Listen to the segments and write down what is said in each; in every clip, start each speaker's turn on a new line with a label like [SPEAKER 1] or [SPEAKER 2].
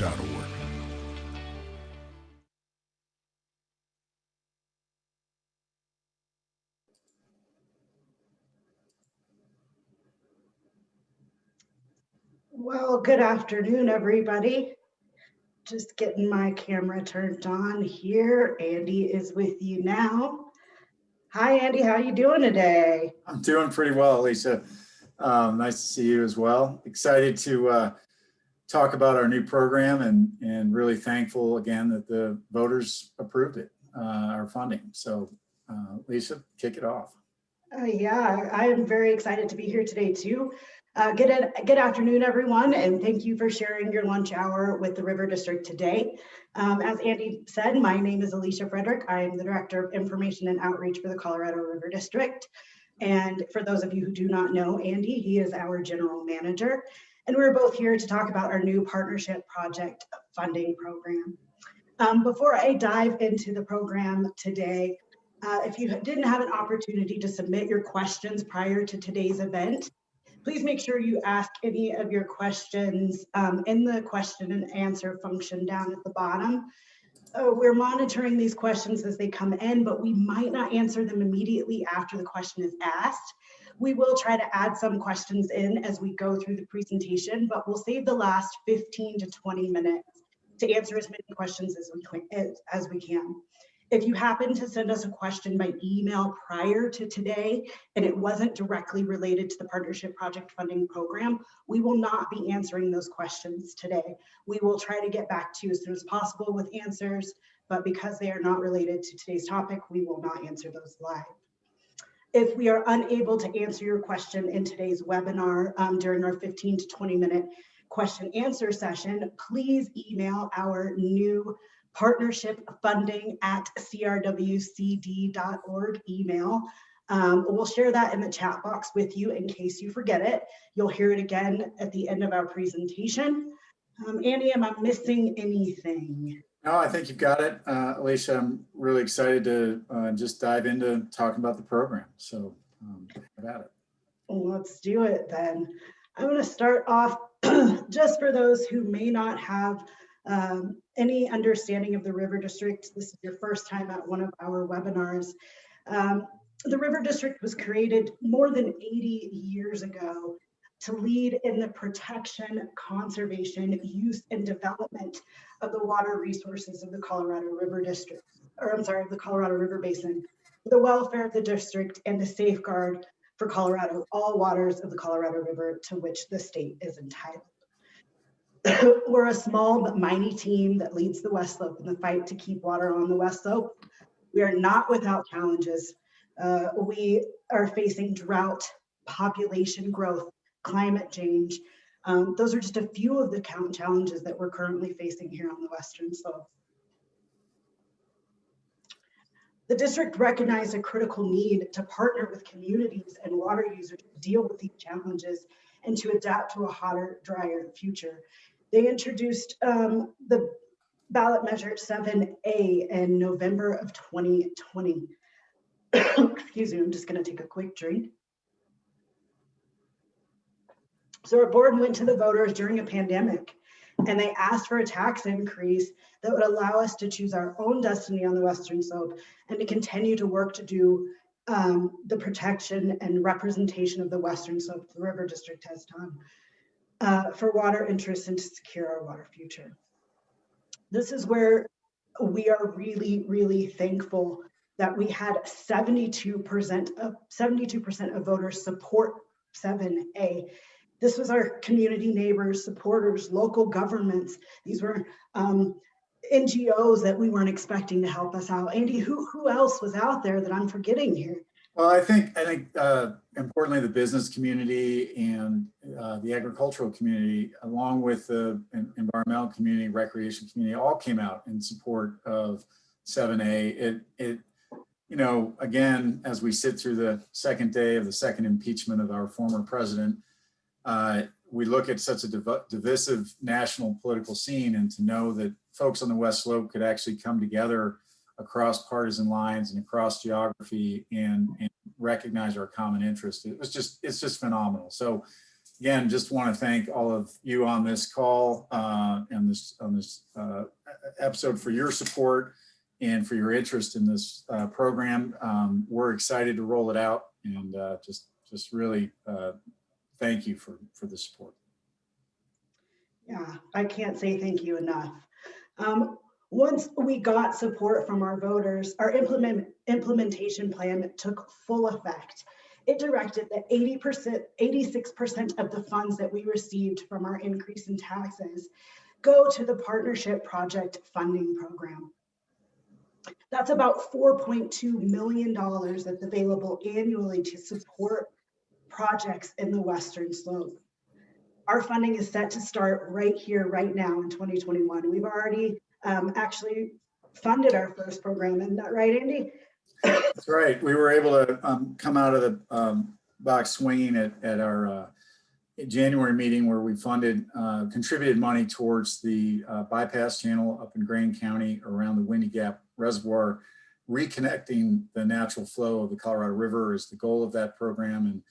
[SPEAKER 1] Geographies.org.
[SPEAKER 2] Well, good afternoon, everybody. Just getting my camera turned on here. Andy is with you now. Hi, Andy. How are you doing today?
[SPEAKER 3] I'm doing pretty well, Lisa. Nice to see you as well. Excited to talk about our new program and really thankful again that the voters approved it, our funding. So Lisa, kick it off.
[SPEAKER 2] Yeah, I am very excited to be here today too. Good afternoon, everyone, and thank you for sharing your lunch hour with the River District today. As Andy said, my name is Alicia Frederick. I am the Director of Information and Outreach for the Colorado River District. And for those of you who do not know Andy, he is our General Manager. And we're both here to talk about our new partnership project funding program. Before I dive into the program today, if you didn't have an opportunity to submit your questions prior to today's event, please make sure you ask any of your questions in the question and answer function down at the bottom. We're monitoring these questions as they come in, but we might not answer them immediately after the question is asked. We will try to add some questions in as we go through the presentation, but we'll save the last 15 to 20 minutes to answer as many questions as we can. If you happen to send us a question by email prior to today and it wasn't directly related to the Partnership Project Funding Program, we will not be answering those questions today. We will try to get back to you as soon as possible with answers, but because they are not related to today's topic, we will not answer those live. If we are unable to answer your question in today's webinar during our 15 to 20 minute question answer session, please email our new partnership funding at crwcd.org email. We'll share that in the chat box with you in case you forget it. You'll hear it again at the end of our presentation. Andy, am I missing anything?
[SPEAKER 3] No, I think you've got it. Alicia, I'm really excited to just dive into talking about the program. So about it.
[SPEAKER 2] Let's do it then. I'm going to start off just for those who may not have any understanding of the River District. This is your first time at one of our webinars. The River District was created more than 80 years ago to lead in the protection, conservation, use, and development of the water resources of the Colorado River District, or I'm sorry, the Colorado River Basin, for the welfare of the district and to safeguard for Colorado all waters of the Colorado River to which the state is entitled. We're a small but mighty team that leads the West Slope in the fight to keep water on the West Slope. We are not without challenges. We are facing drought, population growth, climate change. Those are just a few of the challenges that we're currently facing here on the Western Slope. The district recognized a critical need to partner with communities and water users to deal with these challenges and to adapt to a hotter, drier future. They introduced the ballot measure 7A in November of 2020. Excuse me, I'm just going to take a quick drink. So our board went to the voters during a pandemic and they asked for a tax increase that would allow us to choose our own destiny on the Western Slope and to continue to work to do the protection and representation of the Western Slope the River District has done for water interests and to secure our water future. This is where we are really, really thankful that we had 72% of voters support 7A. This was our community neighbors, supporters, local governments. These were NGOs that we weren't expecting to help us out. Andy, who else was out there that I'm forgetting here?
[SPEAKER 3] Well, I think importantly, the business community and the agricultural community, along with the environmental community, recreation community, all came out in support of 7A. You know, again, as we sit through the second day of the second impeachment of our former president, we look at such a divisive national political scene, and to know that folks on the West Slope could actually come together across partisan lines and across geography and recognize our common interest. It's just phenomenal. So again, just want to thank all of you on this call and on this episode for your support and for your interest in this program. We're excited to roll it out, and just really thank you for the support.
[SPEAKER 2] Yeah, I can't say thank you enough. Once we got support from our voters, our implementation plan took full effect. It directed that 86% of the funds that we received from our increase in taxes go to the partnership project funding program. That's about $4.2 million that's available annually to support projects in the Western Slope. Our funding is set to start right here, right now in 2021. We've already actually funded our first program. Isn't that right, Andy?
[SPEAKER 3] That's right. We were able to come out of the box swinging at our January meeting, where we contributed money towards the bypass channel up in Greene County around the Windy Gap Reservoir. Reconnecting the natural flow of the Colorado River is the goal of that program, and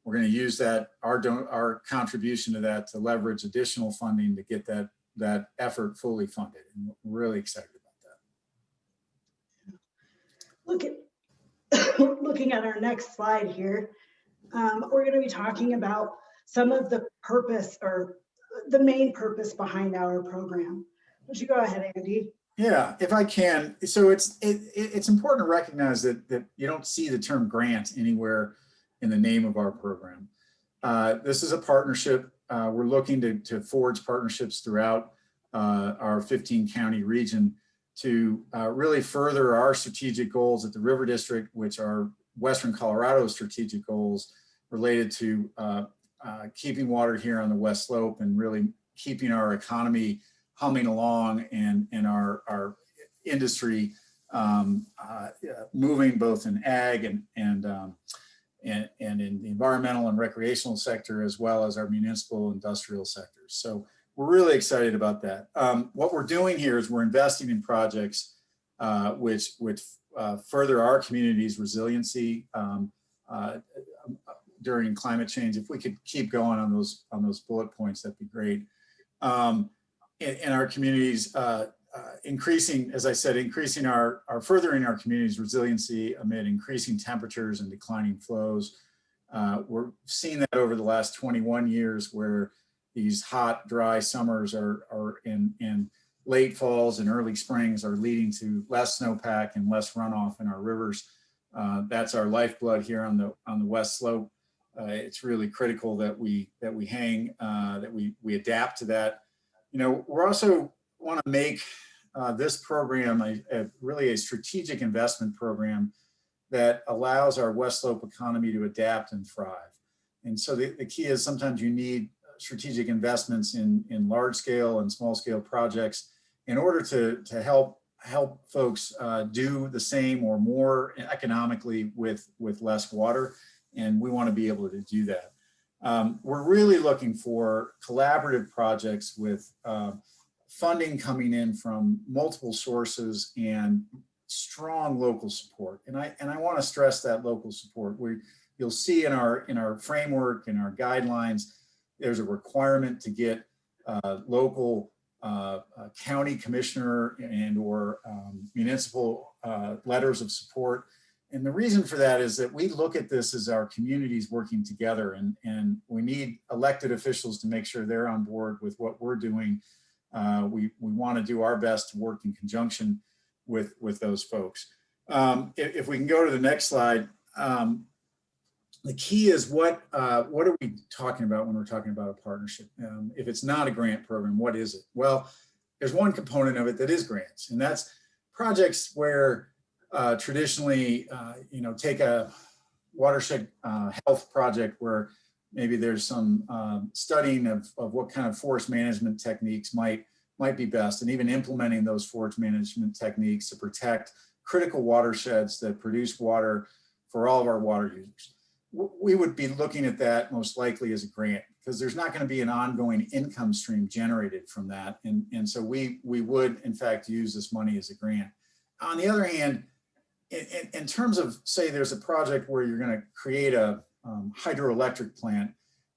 [SPEAKER 3] we're going to use that, our contribution to that, to leverage additional funding to get that effort fully funded. And we're really excited about
[SPEAKER 2] that. Looking at our next slide here, we're going to be talking about some of the purpose, or the main purpose behind our program. Would you go ahead, Andy?
[SPEAKER 3] Yeah, if I can. So it's important to recognize that you don't see the term grant anywhere in the name of our program. This is a partnership. We're looking to forge partnerships throughout our 15 county region to really further our strategic goals at the River District, which are Western Colorado strategic goals related to keeping water here on the West Slope and really keeping our economy humming along and our industry moving, both in ag and in the environmental and recreational sector, as well as our municipal industrial sectors. So we're really excited about that. What we're doing here is we're investing in projects which further our community's resiliency during climate change. If we could keep going on those bullet points, that'd be great. In our communities, increasing, as I said, furthering our community's resiliency amid increasing temperatures and declining flows. We're seeing that over the last 21 years, where these hot, dry summers and late falls and early springs are leading to less snowpack and less runoff in our rivers. That's our lifeblood here on the West Slope. It's really critical that we adapt to that. You know, we're also want to make this program really a strategic investment program that allows our West Slope economy to adapt and thrive. And so the key is sometimes you need strategic investments in large scale and small scale projects in order to help folks do the same or more economically with less water. And we want to be able to do that. We're really looking for collaborative projects with funding coming in from multiple sources and strong local support. And I want to stress that local support. You'll see in our framework, in our guidelines, there's a requirement to get local county commissioner and or municipal letters of support. And the reason for that is that we look at this as our communities working together, and we need elected officials to make sure they're on board with what we're doing. We want to do our best to work in conjunction with those folks. If we can go to the next slide, the key is what are we talking about when we're talking about a partnership? If it's not a grant program, what is it? Well, there's one component of it that is grants, and that's projects where traditionally, take a watershed health project where maybe there's some studying of what kind of forest management techniques might be best, and even implementing those forest management techniques to protect critical watersheds that produce water for all of our water users. We would be looking at that most likely as a grant, because there's not going to be an ongoing income stream generated from that. And so we would, in fact, use this money as a grant. On the other hand, in terms of, say, there's a project where you're going to create a hydroelectric plant,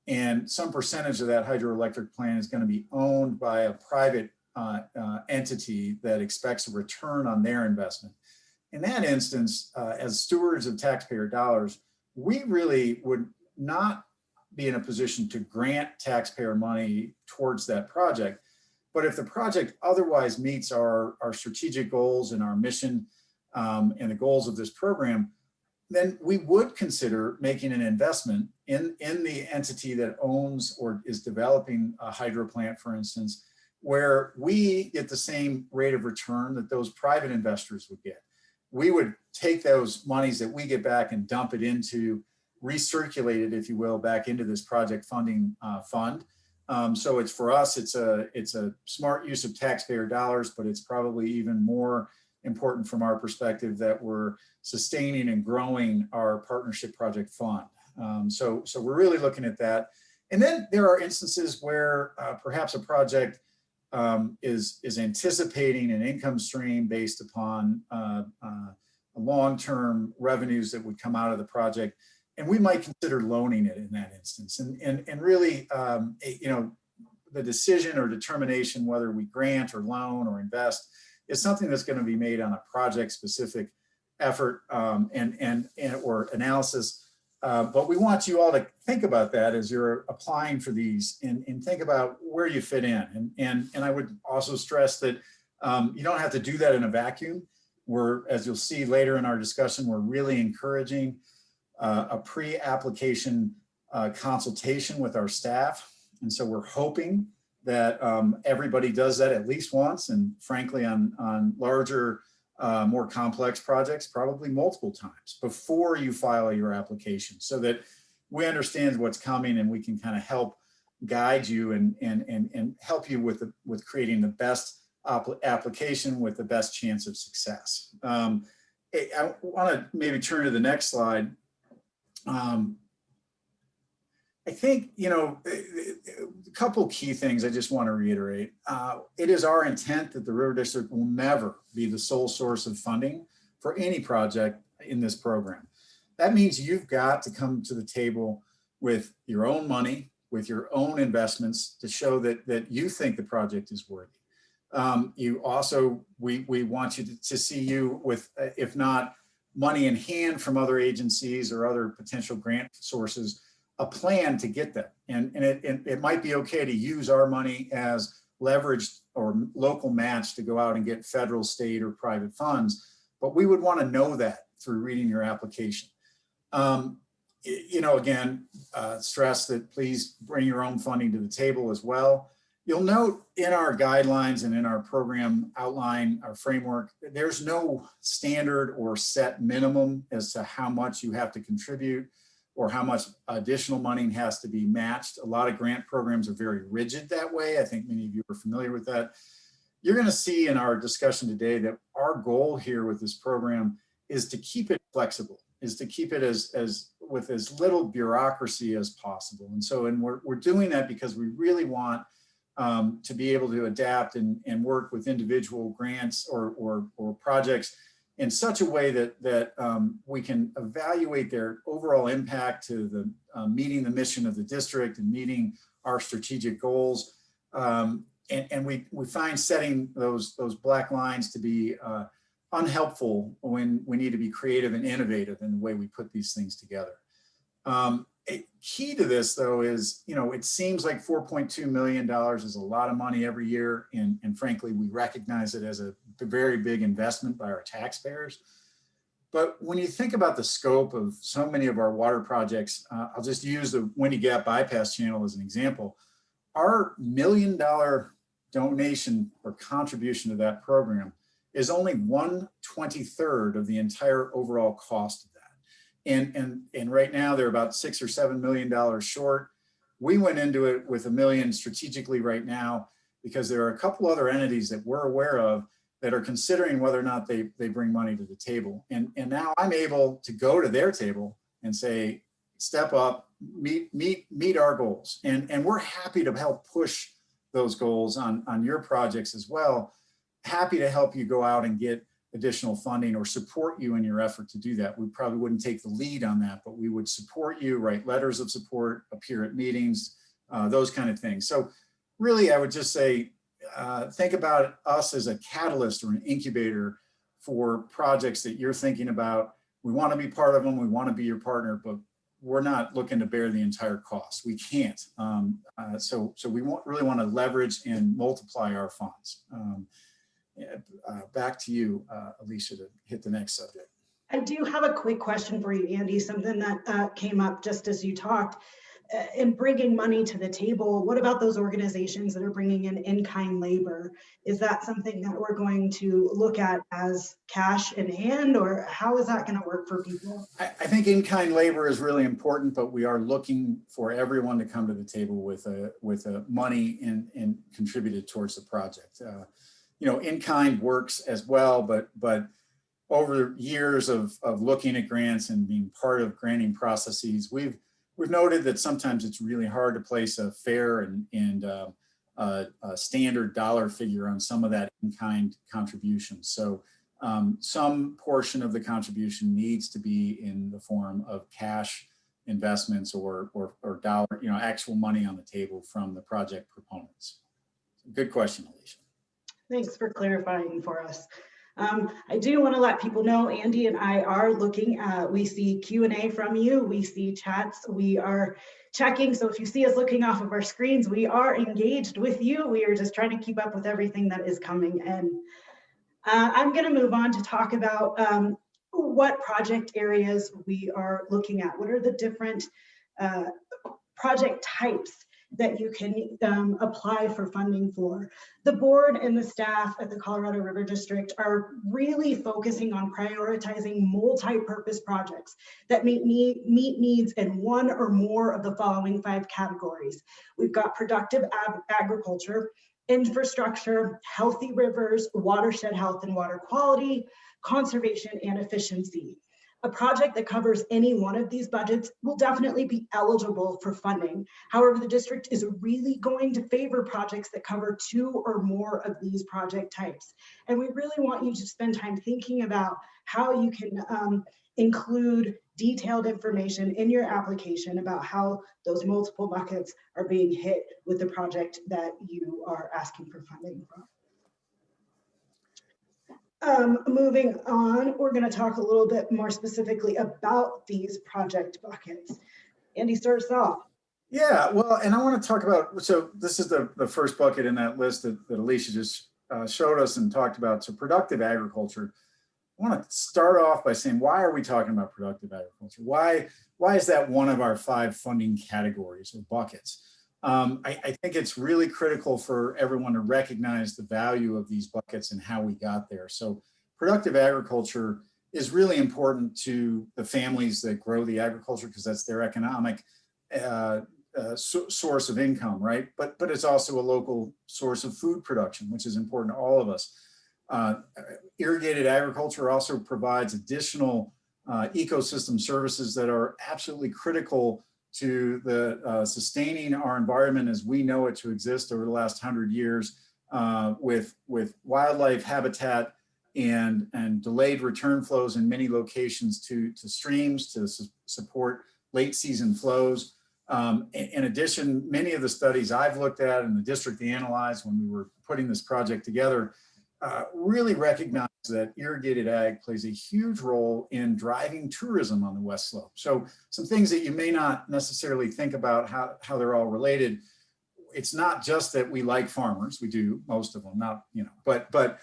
[SPEAKER 3] and some percentage of that hydroelectric plant is going to be owned by a private entity that expects a return on their investment. In that instance, as stewards of taxpayer dollars, we really would not be in a position to grant taxpayer money towards that project. But if the project otherwise meets our strategic goals and our mission and the goals of this program, then we would consider making an investment in the entity that owns or is developing a hydro plant, for instance, where we get the same rate of return that those private investors would get. We would take those monies that we get back and dump it into, recirculate it, if you will, back into this project funding fund. So it's, for us, it's a smart use of taxpayer dollars, but it's probably even more important from our perspective that we're sustaining and growing our partnership project fund. So we're really looking at that. And then there are instances where perhaps a project is anticipating an income stream based upon long-term revenues that would come out of the project. And we might consider loaning it in that instance. And really, you know, the decision or determination whether we grant or loan or invest is something that's going to be made on a project-specific effort or analysis. But we want you all to think about that as you're applying for these, and think about where you fit in. And I would also stress that you don't have to do that in a vacuum. As you'll see later in our discussion, we're really encouraging a pre-application consultation with our staff. And so we're hoping that everybody does that at least once, and frankly on larger, more complex projects, probably multiple times before you file your application, so that we understand what's coming and we can kind of help guide you and help you with creating the best application with the best chance of success. I want to maybe turn to the next slide. I think, you know, a couple key things I just want to reiterate. It is our intent that the River District will never be the sole source of funding for any project in this program. That means you've got to come to the table with your own money, with your own investments to show that you think the project is worthy. You also, we want you to see you with, if not money in hand from other agencies or other potential grant sources, a plan to get them. And it might be okay to use our money as leverage or local match to go out and get federal, state, or private funds, but we would want to know that through reading your application. You know, again, stress that please bring your own funding to the table as well. You'll note in our guidelines and in our program outline, our framework, there's no standard or set minimum as to how much you have to contribute or how much additional money has to be matched. A lot of grant programs are very rigid that way. I think many of you are familiar with that. You're going to see in our discussion today that our goal here with this program is to keep it flexible, is to keep it with as little bureaucracy as possible. And so, we're doing that because we really want to be able to adapt and work with individual grants or projects in such a way that we can evaluate their overall impact to the meeting the mission of the district and meeting our strategic goals. And we find setting those black lines to be unhelpful when we need to be creative and innovative in the way we put these things together. Key to this, though, is, you know, it seems like $4.2 million is a lot of money every year. And frankly, we recognize it as a very big investment by our taxpayers. But when you think about the scope of so many of our water projects, I'll just use the Windy Gap Bypass Channel as an example. Our $1 million donation or contribution to that program is only 1/23 of the entire overall cost of that. And right now they're about $6 or $7 million short. We went into it with $1 million strategically right now because there are a couple other entities that we're aware of that are considering whether or not they bring money to the table. And now I'm able to go to their table and say, step up, meet our goals. And we're happy to help push those goals on your projects as well. Happy to help you go out and get additional funding or support you in your effort to do that. We probably wouldn't take the lead on that, but we would support you, write letters of support, appear at meetings, those kind of things. So really, I would just say, think about us as a catalyst or an incubator for projects that you're thinking about. We want to be part of them. We want to be your partner, but we're not looking to bear the entire cost. We can't. So we really want to leverage and multiply our funds. Back to you, Alicia, to hit the next subject.
[SPEAKER 2] I do have a quick question for you, Andy, something that came up just as you talked. In bringing money to the table, what about those organizations that are bringing in-kind labor? Is that something that we're going to look at as cash in hand, or how is that going to work for people?
[SPEAKER 3] I think in-kind labor is really important, but we are looking for everyone to come to the table with a money and contributed towards the project. In-kind works as well, but over years of looking at grants and being part of granting processes, we've noted that sometimes it's really hard to place a fair and a standard dollar figure on some of that in-kind contribution. So some portion of the contribution needs to be in the form of cash investments or dollar, actual money on the table from the project proponents. Good question, Alicia.
[SPEAKER 2] Thanks for clarifying for us. I do want to let people know Andy and I are looking at, we see Q&A from you, we see chats, we are checking. So if you see us looking off of our screens, we are engaged with you. We are just trying to keep up with everything that is coming in. I'm going to move on to talk about what project areas we are looking at. What are the different project types that you can apply for funding for? The board and the staff at the Colorado River District are really focusing on prioritizing multi-purpose projects that meet needs in one or more of the following 5 categories. We've got productive agriculture, infrastructure, healthy rivers, watershed health and water quality, conservation, and efficiency. A project that covers any one of these budgets will definitely be eligible for funding. However, the district is really going to favor projects that cover 2 or more of these project types. And we really want you to spend time thinking about how you can include detailed information in your application about how those multiple buckets are being hit with the project that you are asking for funding from. Moving on, we're going to talk a little bit more specifically about these project buckets. Andy, start us off.
[SPEAKER 3] Yeah, well, and I want to talk about, so this is the first bucket in that list that Alicia just showed us and talked about. So productive agriculture. I want to start off by saying, why are we talking about productive agriculture? Why is that one of our 5 funding categories or buckets? I think it's really critical for everyone to recognize the value of these buckets and how we got there. So productive agriculture is really important to the families that grow the agriculture because that's their economic source of income, right? But it's also a local source of food production, which is important to all of us. Irrigated agriculture also provides additional ecosystem services that are absolutely critical to the sustaining our environment as we know it to exist over the last 100 years with wildlife habitat and delayed return flows in many locations to streams to support late season flows. In addition, many of the studies I've looked at and the district analyzed when we were putting this project together really recognize that irrigated ag plays a huge role in driving tourism on the West Slope. So some things that you may not necessarily think about how they're all related. It's not just that we like farmers, we do, most of them, not, but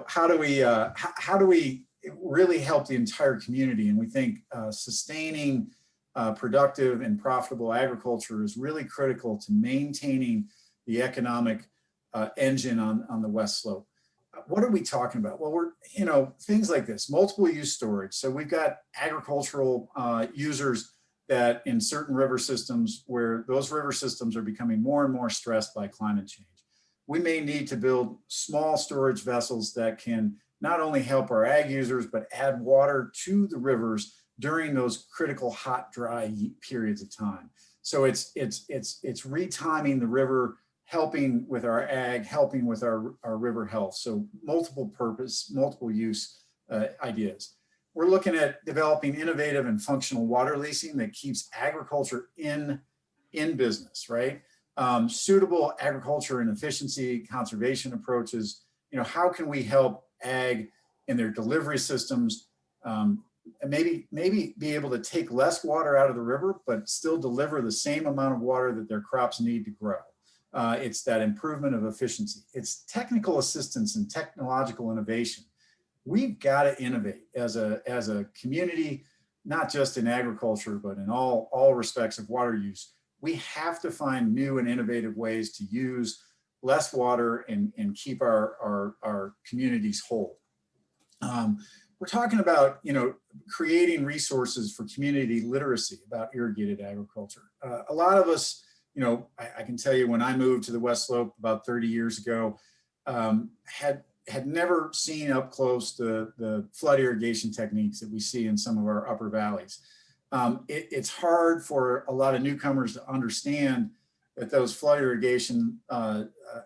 [SPEAKER 3] how do we really help the entire community? And we think sustaining productive and profitable agriculture is really critical to maintaining the economic engine on the West Slope. What are we talking about? Well, we're, things like this, multiple use storage. So we've got agricultural users that in certain river systems where those river systems are becoming more and more stressed by climate change. We may need to build small storage vessels that can not only help our ag users, but add water to the rivers during those critical hot, dry periods of time. So it's retiming the river helping with our ag, helping with our river health. So multiple purpose, multiple use ideas. We're looking at developing innovative and functional water leasing that keeps agriculture in business, right? Suitable agriculture and efficiency conservation approaches. How can we help ag in their delivery systems, and maybe be able to take less water out of the river, but still deliver the same amount of water that their crops need to grow. It's that improvement of efficiency. It's technical assistance and technological innovation. We've got to innovate as a community, not just in agriculture, but in all respects of water use. We have to find new and innovative ways to use less water and keep our communities whole. We're talking about, creating resources for community literacy about irrigated agriculture. A lot of us, I can tell you when I moved to the West Slope about 30 years ago, had never seen up close the flood irrigation techniques that we see in some of our upper valleys. It's hard for a lot of newcomers to understand that those flood irrigation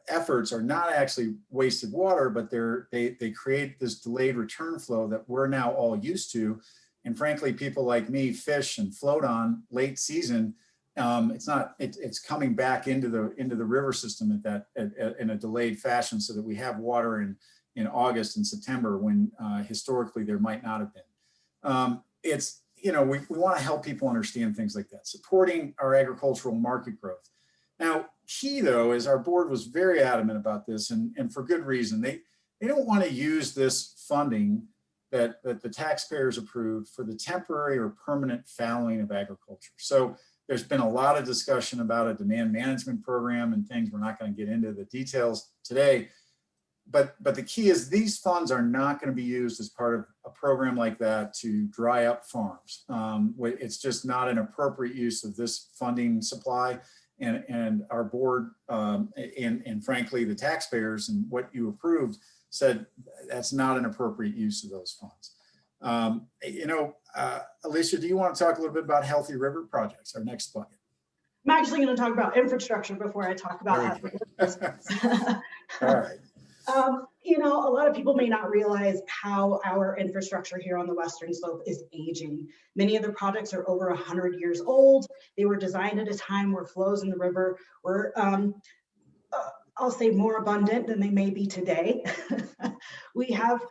[SPEAKER 3] efforts are not actually wasted water, but they create this delayed return flow that we're now all used to. And frankly, people like me fish and float on late season. It's coming back into the river system in a delayed fashion, so that we have water in August and September when historically there might not have been. We want to help people understand things like that, supporting our agricultural market growth. Now, key though is our board was very adamant about this, and for good reason. They don't want to use this funding that the taxpayers approved for the temporary or permanent fallowing of agriculture. So there's been a lot of discussion about a demand management program and things. We're not going to get into the details today, but the key is these funds are not going to be used as part of a program like that to dry up farms. It's just not an appropriate use of this funding supply. And our board and frankly the taxpayers and what you approved said that's not an appropriate use of those funds. Alicia, do you want to talk a little bit about Healthy River projects, our next bucket?
[SPEAKER 2] I'm actually going to talk about infrastructure before I talk about
[SPEAKER 3] All right.
[SPEAKER 2] A lot of people may not realize how our infrastructure here on the Western Slope is aging. Many of the projects are over 100 years old. They were designed at a time where flows in the river were, I'll say, more abundant than they may be today. We have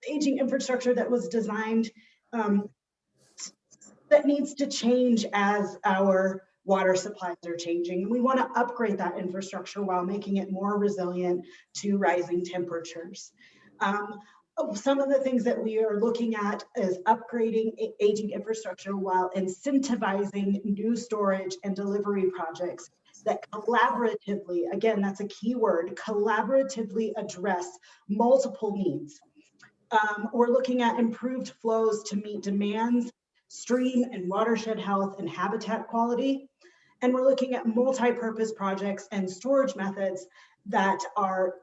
[SPEAKER 2] aging infrastructure that was designed that needs to change as our water supplies are changing. We want to upgrade that infrastructure while making it more resilient to rising temperatures. Some of the things that we are looking at is upgrading aging infrastructure while incentivizing new storage and delivery projects that collaboratively, again, that's a key word, collaboratively address multiple needs. We're looking at improved flows to meet demands, stream and watershed health and habitat quality. And we're looking at multi-purpose projects and storage methods that are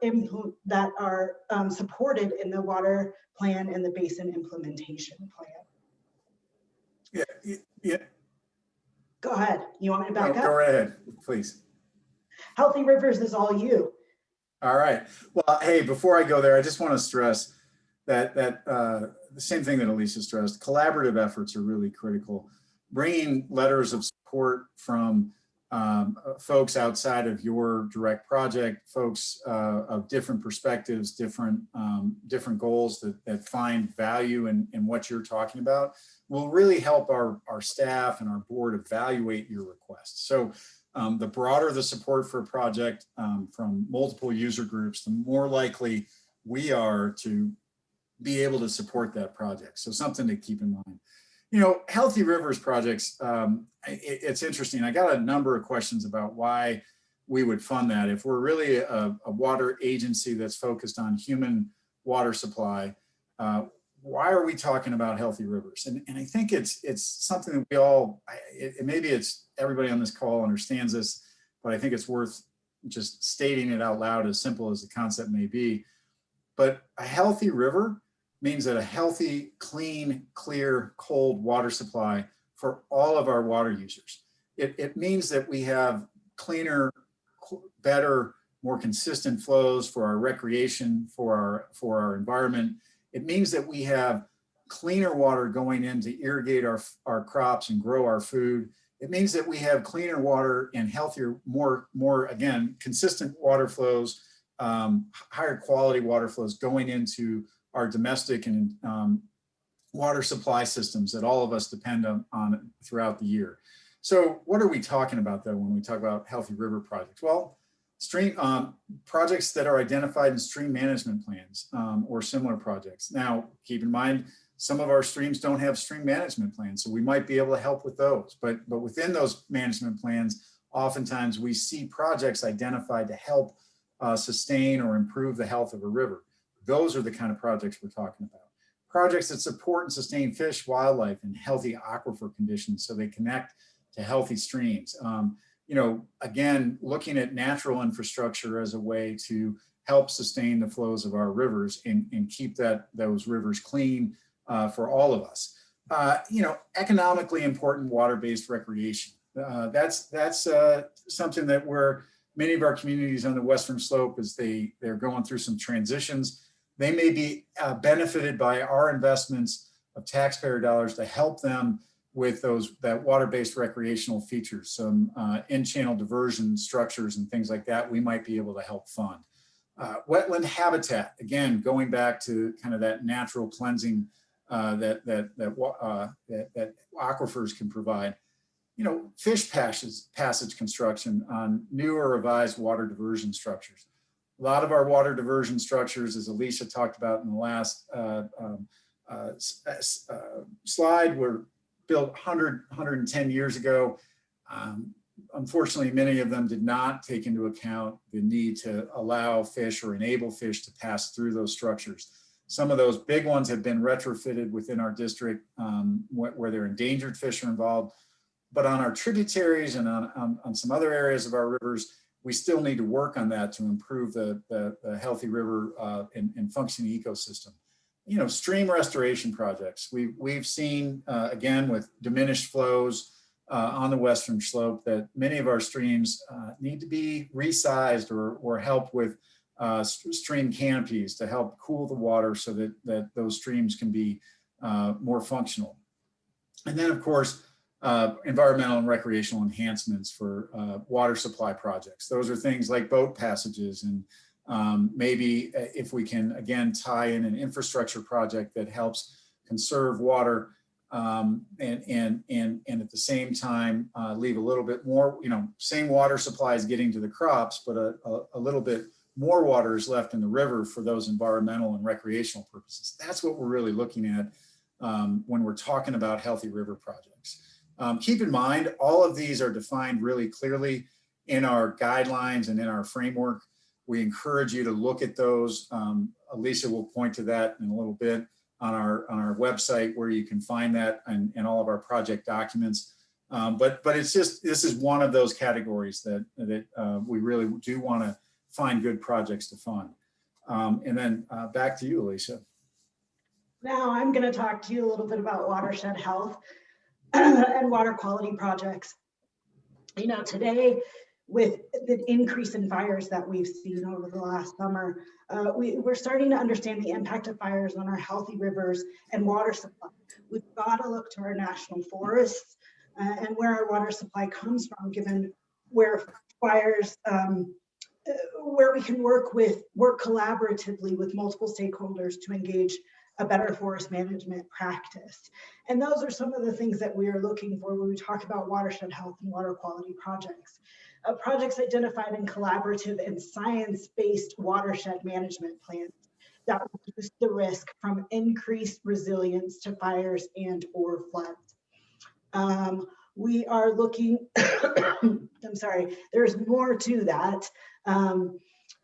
[SPEAKER 2] supported in the water plan and the basin implementation plan.
[SPEAKER 3] Yeah.
[SPEAKER 2] Go ahead. You want me to back up?
[SPEAKER 3] Go right ahead, please.
[SPEAKER 2] Healthy Rivers is all you.
[SPEAKER 3] All right. Well, hey, before I go there, I just want to stress that the same thing that Alicia stressed, collaborative efforts are really critical. Bringing letters of support from folks outside of your direct project, folks of different perspectives, different goals that find value in what you're talking about will really help our staff and our board evaluate your requests. So the broader the support for a project from multiple user groups, the more likely we are to be able to support that project. So something to keep in mind. Healthy Rivers projects, it's interesting. I got a number of questions about why we would fund that. If we're really a water agency that's focused on human water supply, why are we talking about Healthy Rivers? And I think it's something that we all, maybe it's everybody on this call understands this, but I think it's worth just stating it out loud, as simple as the concept may be. But a healthy river means that a healthy, clean, clear, cold water supply for all of our water users. It means that we have cleaner, better, more consistent flows for our recreation, for our environment. It means that we have cleaner water going in to irrigate our crops and grow our food. It means that we have cleaner water and healthier, more again, consistent water flows, higher quality water flows going into our domestic and water supply systems that all of us depend on throughout the year. So what are we talking about though when we talk about healthy river projects? Well, stream projects that are identified in stream management plans or similar projects. Now, keep in mind, some of our streams don't have stream management plans, so we might be able to help with those. But within those management plans, oftentimes we see projects identified to help sustain or improve the health of a river. Those are the kind of projects we're talking about. Projects that support and sustain fish, wildlife, and healthy aquifer conditions so they connect to healthy streams. You know, again, looking at natural infrastructure as a way to help sustain the flows of our rivers and keep those rivers clean for all of us. You know, economically important water-based recreation. That's something that many of our communities on the Western Slope, as they're going through some transitions, they may be benefited by our investments of taxpayer dollars to help them with that water-based recreational features, some in-channel diversion structures and things like that we might be able to help fund. Wetland habitat, again, going back to kind of that natural cleansing that aquifers can provide. You know, fish passage construction on new or revised water diversion structures. A lot of our water diversion structures, as Alicia talked about in the last slide, were built 110 years ago. Unfortunately, many of them did not take into account the need to allow fish or enable fish to pass through those structures. Some of those big ones have been retrofitted within our district where their endangered fish are involved. But on our tributaries and on some other areas of our rivers, we still need to work on that to improve the healthy river and functioning ecosystem. You know, stream restoration projects. We've seen, again, with diminished flows on the Western Slope, that many of our streams need to be resized or help with stream canopies to help cool the water so that those streams can be more functional. And then, of course, environmental and recreational enhancements for water supply projects. Those are things like boat passages and maybe if we can, again, tie in an infrastructure project that helps conserve water and at the same time leave a little bit more, you know, same water supply is getting to the crops, but a little bit more water is left in the river for those environmental and recreational purposes. That's what we're really looking at when we're talking about healthy river projects. Keep in mind, all of these are defined really clearly in our guidelines and in our framework. We encourage you to look at those. Alicia will point to that in a little bit on our website where you can find that and all of our project documents. But it's just, this is one of those categories that we really do want to find good projects to fund. And then back to you, Alicia.
[SPEAKER 2] Now I'm going to talk to you a little bit about watershed health and water quality projects. You know, today, with the increase in fires that we've seen over the last summer, we're starting to understand the impact of fires on our healthy rivers and water supply. We've got to look to our national forests and where our water supply comes from, given where fires, where we can work collaboratively with multiple stakeholders to engage a better forest management practice. And those are some of the things that we are looking for when we talk about watershed health and water quality projects. Projects identified in collaborative and science-based watershed management plans that reduce the risk from increased resilience to fires and or floods. We are looking, I'm sorry, there's more to that.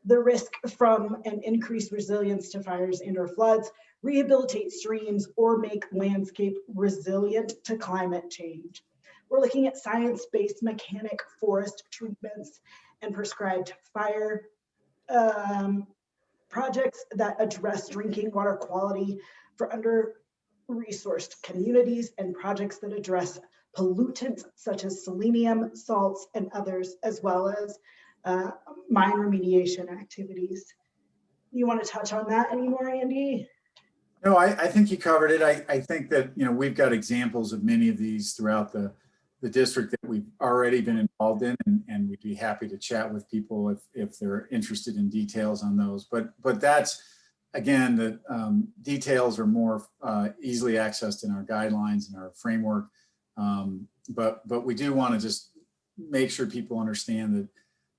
[SPEAKER 2] The risk from an increased resilience to fires and or floods, rehabilitate streams, or make landscape resilient to climate change. We're looking at science-based mechanic forest treatments and prescribed fire projects that address drinking water quality for under-resourced communities, and projects that address pollutants such as selenium, salts, and others, as well as mine remediation activities. You want to touch on that anymore, Andy?
[SPEAKER 3] No, I think you covered it. I think that, you know, we've got examples of many of these throughout the district that we've already been involved in, and we'd be happy to chat with people if they're interested in details on those. But that's, again, the details are more easily accessed in our guidelines and our framework. But we do want to just make sure people understand that,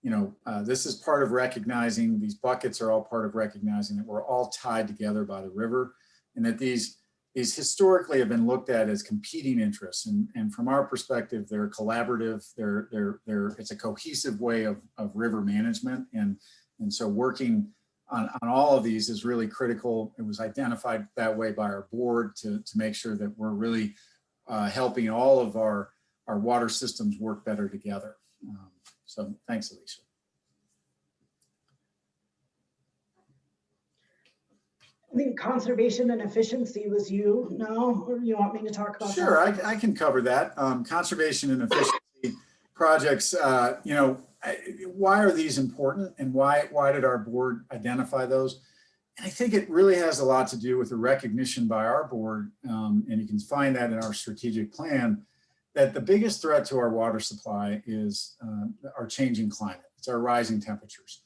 [SPEAKER 3] you know, this is part of recognizing, these buckets are all part of recognizing that we're all tied together by the river, and that these historically have been looked at as competing interests. And from our perspective, they're collaborative, it's a cohesive way of river management. And so working on all of these is really critical. It was identified that way by our board to make sure that we're really helping all of our water systems work better together. So thanks, Alicia.
[SPEAKER 2] I think conservation and efficiency was you, no? Or you want me to talk about
[SPEAKER 3] Sure,
[SPEAKER 2] that?
[SPEAKER 3] I can cover that. Conservation and efficiency projects, you know, why are these important, and why did our board identify those? And I think it really has a lot to do with the recognition by our board, and you can find that in our strategic plan, that the biggest threat to our water supply is our changing climate. It's our rising temperatures.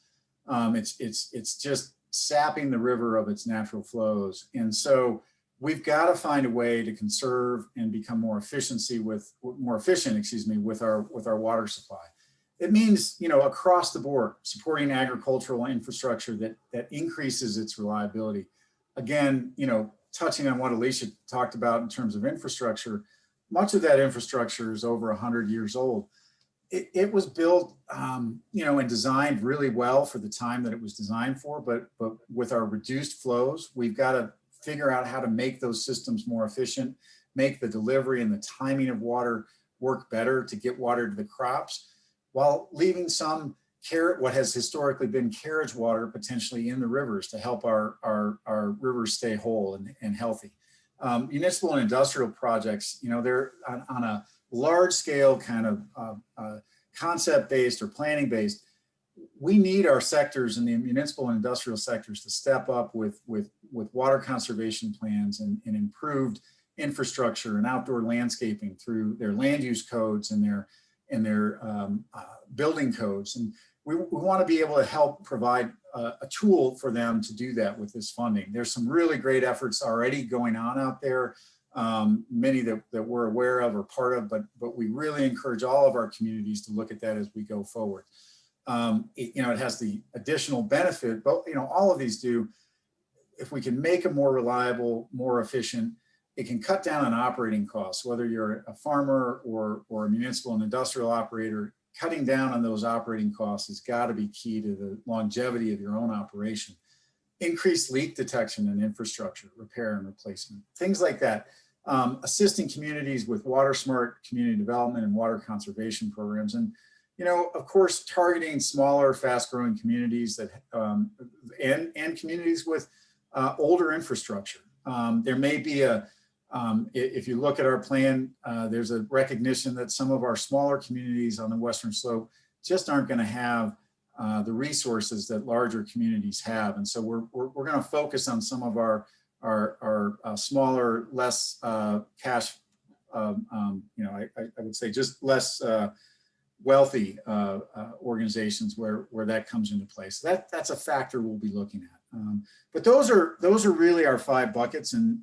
[SPEAKER 3] It's just sapping the river of its natural flows. And so we've got to find a way to conserve and become more efficient, with our water supply. It means, you know, across the board, supporting agricultural infrastructure that increases its reliability. Again, you know, touching on what Alicia talked about in terms of infrastructure, much of that infrastructure is over 100 years old. It was built, you know, and designed really well for the time that it was designed for, but with our reduced flows, we've got to figure out how to make those systems more efficient, make the delivery and the timing of water work better to get water to the crops, while leaving some what has historically been carriage water potentially in the rivers to help our rivers stay whole and healthy. Municipal and industrial projects, you know, they're on a large scale kind of concept-based or planning-based. We need our sectors in the municipal and industrial sectors to step up with water conservation plans and improved infrastructure and outdoor landscaping through their land use codes and their building codes. And we want to be able to help provide a tool for them to do that with this funding. There's some really great efforts already going on out there, many that we're aware of or part of, but we really encourage all of our communities to look at that as we go forward. You know, it has the additional benefit, but you know, all of these do, if we can make them more reliable, more efficient, it can cut down on operating costs, whether you're a farmer or a municipal and industrial operator. Cutting down on those operating costs has got to be key to the longevity of your own operation. Increased leak detection and infrastructure, repair and replacement, things like that. Assisting communities with water smart community development and water conservation programs. And, you know, of course, targeting smaller, fast growing communities that, and communities with older infrastructure. There may be if you look at our plan, there's a recognition that some of our smaller communities on the Western Slope just aren't going to have the resources that larger communities have. And so we're going to focus on some of our smaller, less cash, you know, I would say just less wealthy organizations where that comes into place. So that's a factor we'll be looking at. But those are really our 5 buckets, and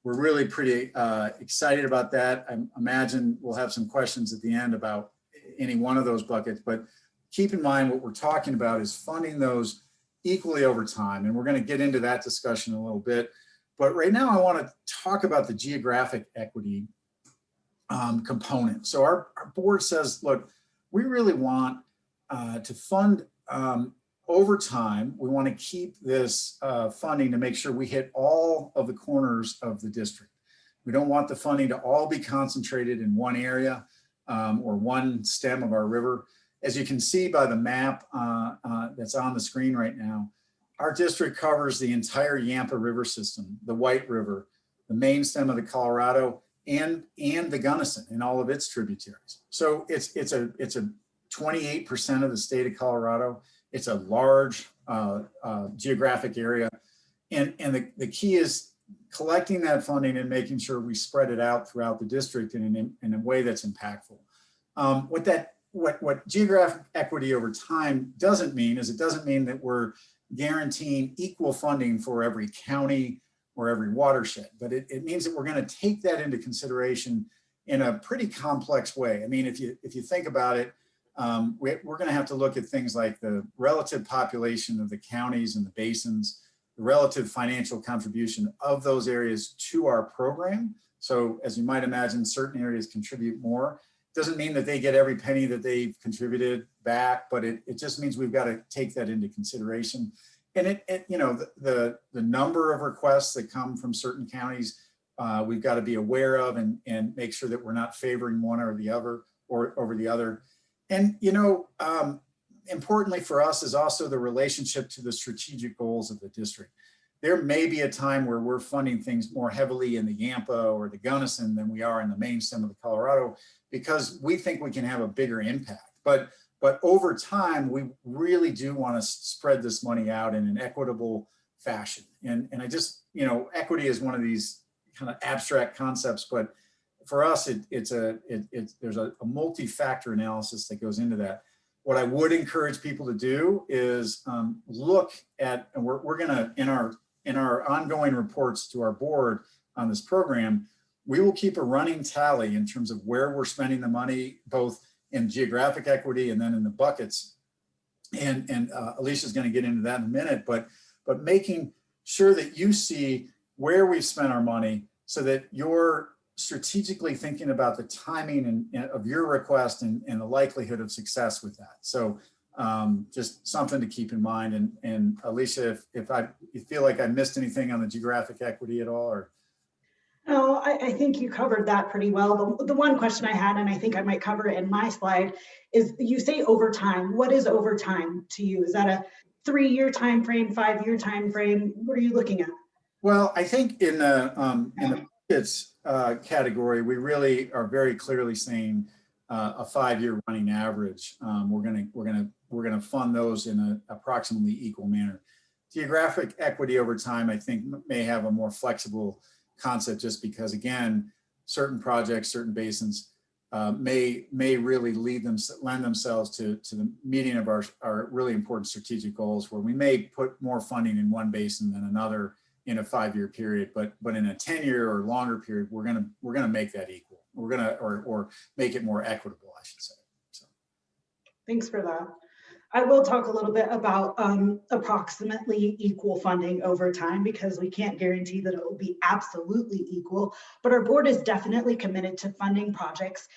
[SPEAKER 3] we're really pretty excited about that. I imagine we'll have some questions at the end about any one of those buckets, but keep in mind what we're talking about is funding those equally over time. And we're going to get into that discussion a little bit. But right now I want to talk about the geographic equity component. So our board says, look, we really want to fund over time. We want to keep this funding to make sure we hit all of the corners of the district. We don't want the funding to all be concentrated in one area or one stem of our river. As you can see by the map that's on the screen right now, our district covers the entire Yampa River system, the White River, the main stem of the Colorado, and the Gunnison and all of its tributaries. So it's a 28% of the state of Colorado. It's a large geographic area. And the key is collecting that funding and making sure we spread it out throughout the district in a way that's impactful. What geographic equity over time doesn't mean is it doesn't mean that we're guaranteeing equal funding for every county or every watershed, but it means that we're going to take that into consideration in a pretty complex way. I mean, if you think about it, we're going to have to look at things like the relative population of the counties and the basins, the relative financial contribution of those areas to our program. So as you might imagine, certain areas contribute more. Doesn't mean that they get every penny that they've contributed back, but it just means we've got to take that into consideration. And you know, the number of requests that come from certain counties, we've got to be aware of and make sure that we're not favoring one or the other or over the other. And, you know, importantly for us is also the relationship to the strategic goals of the district. There may be a time where we're funding things more heavily in the Yampa or the Gunnison than we are in the main stem of the Colorado, because we think we can have a bigger impact. But over time, we really do want to spread this money out in an equitable fashion. And I just, you know, equity is one of these kind of abstract concepts, but for us, there's a multi-factor analysis that goes into that. What I would encourage people to do is look at, and we're gonna, in our ongoing reports to our board on this program, we will keep a running tally in terms of where we're spending the money, both in geographic equity and then in the buckets. And Alicia's gonna get into that in a minute, but making sure that you see where we've spent our money so that you're strategically thinking about the timing of your request and the likelihood of success with that. So just something to keep in mind. And Alicia, if you feel like I missed anything on the geographic equity at all, or?
[SPEAKER 2] No, I think you covered that pretty well. The one question I had, and I think I might cover it in my slide, is you say over time. What is over time to you? Is that a 3-year time frame, 5-year time frame? What are you looking at? Well,
[SPEAKER 3] I think in the budgets category, we really are very clearly saying a 5-year running average. We're gonna fund those in an approximately equal manner. Geographic equity over time, I think, may have a more flexible concept, just because, again, certain projects, certain basins may really lend themselves to the meeting of our really important strategic goals, where we may put more funding in one basin than another in a 5-year period, but in a 10-year or longer period, we're gonna make that equal. We're gonna or make it more equitable, I should say. So. Thanks for that. I will talk a little bit about approximately equal funding over time, because we can't guarantee that it will be absolutely equal, but our board is definitely committed to funding projects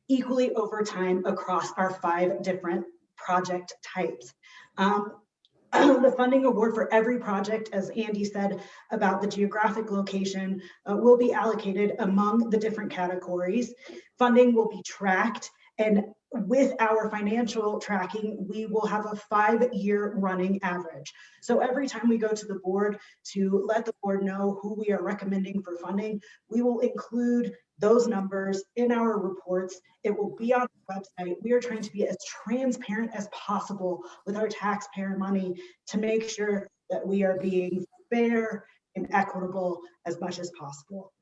[SPEAKER 3] equally over time across our 5 different project types. The funding award for every project, as Andy said about the geographic location, will be allocated among the different categories. Funding will be tracked, and with our financial tracking, we will have a 5-year running average. So every time we go to the board to let the board know who we are recommending for funding, we will include those numbers in our reports. It will be on the website. We are trying to be as transparent as possible with our taxpayer money to make sure that we are being fair and equitable as much as possible.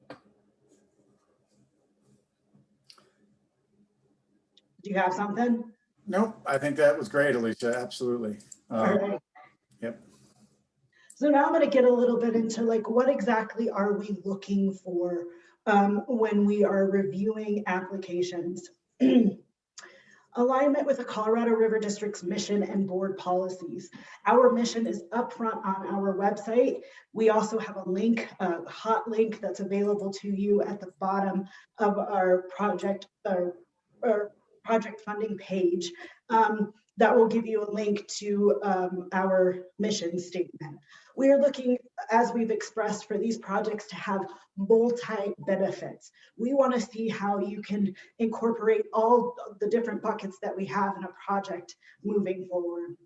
[SPEAKER 3] Do you have something? Nope, I think that was great, Alicia, absolutely. All right. Yep. So now I'm going to get a little bit into, like, what exactly are we looking for when we are reviewing applications? Alignment with the Colorado River District's mission and board policies. Our mission is upfront on our website. We also have a link, a hot link that's available to you at the bottom of our project project funding page that will give you a link to our mission statement. We are looking, as we've expressed, for these projects to have multi-benefits. We want to see how you can incorporate all the different buckets that we have in a project moving forward.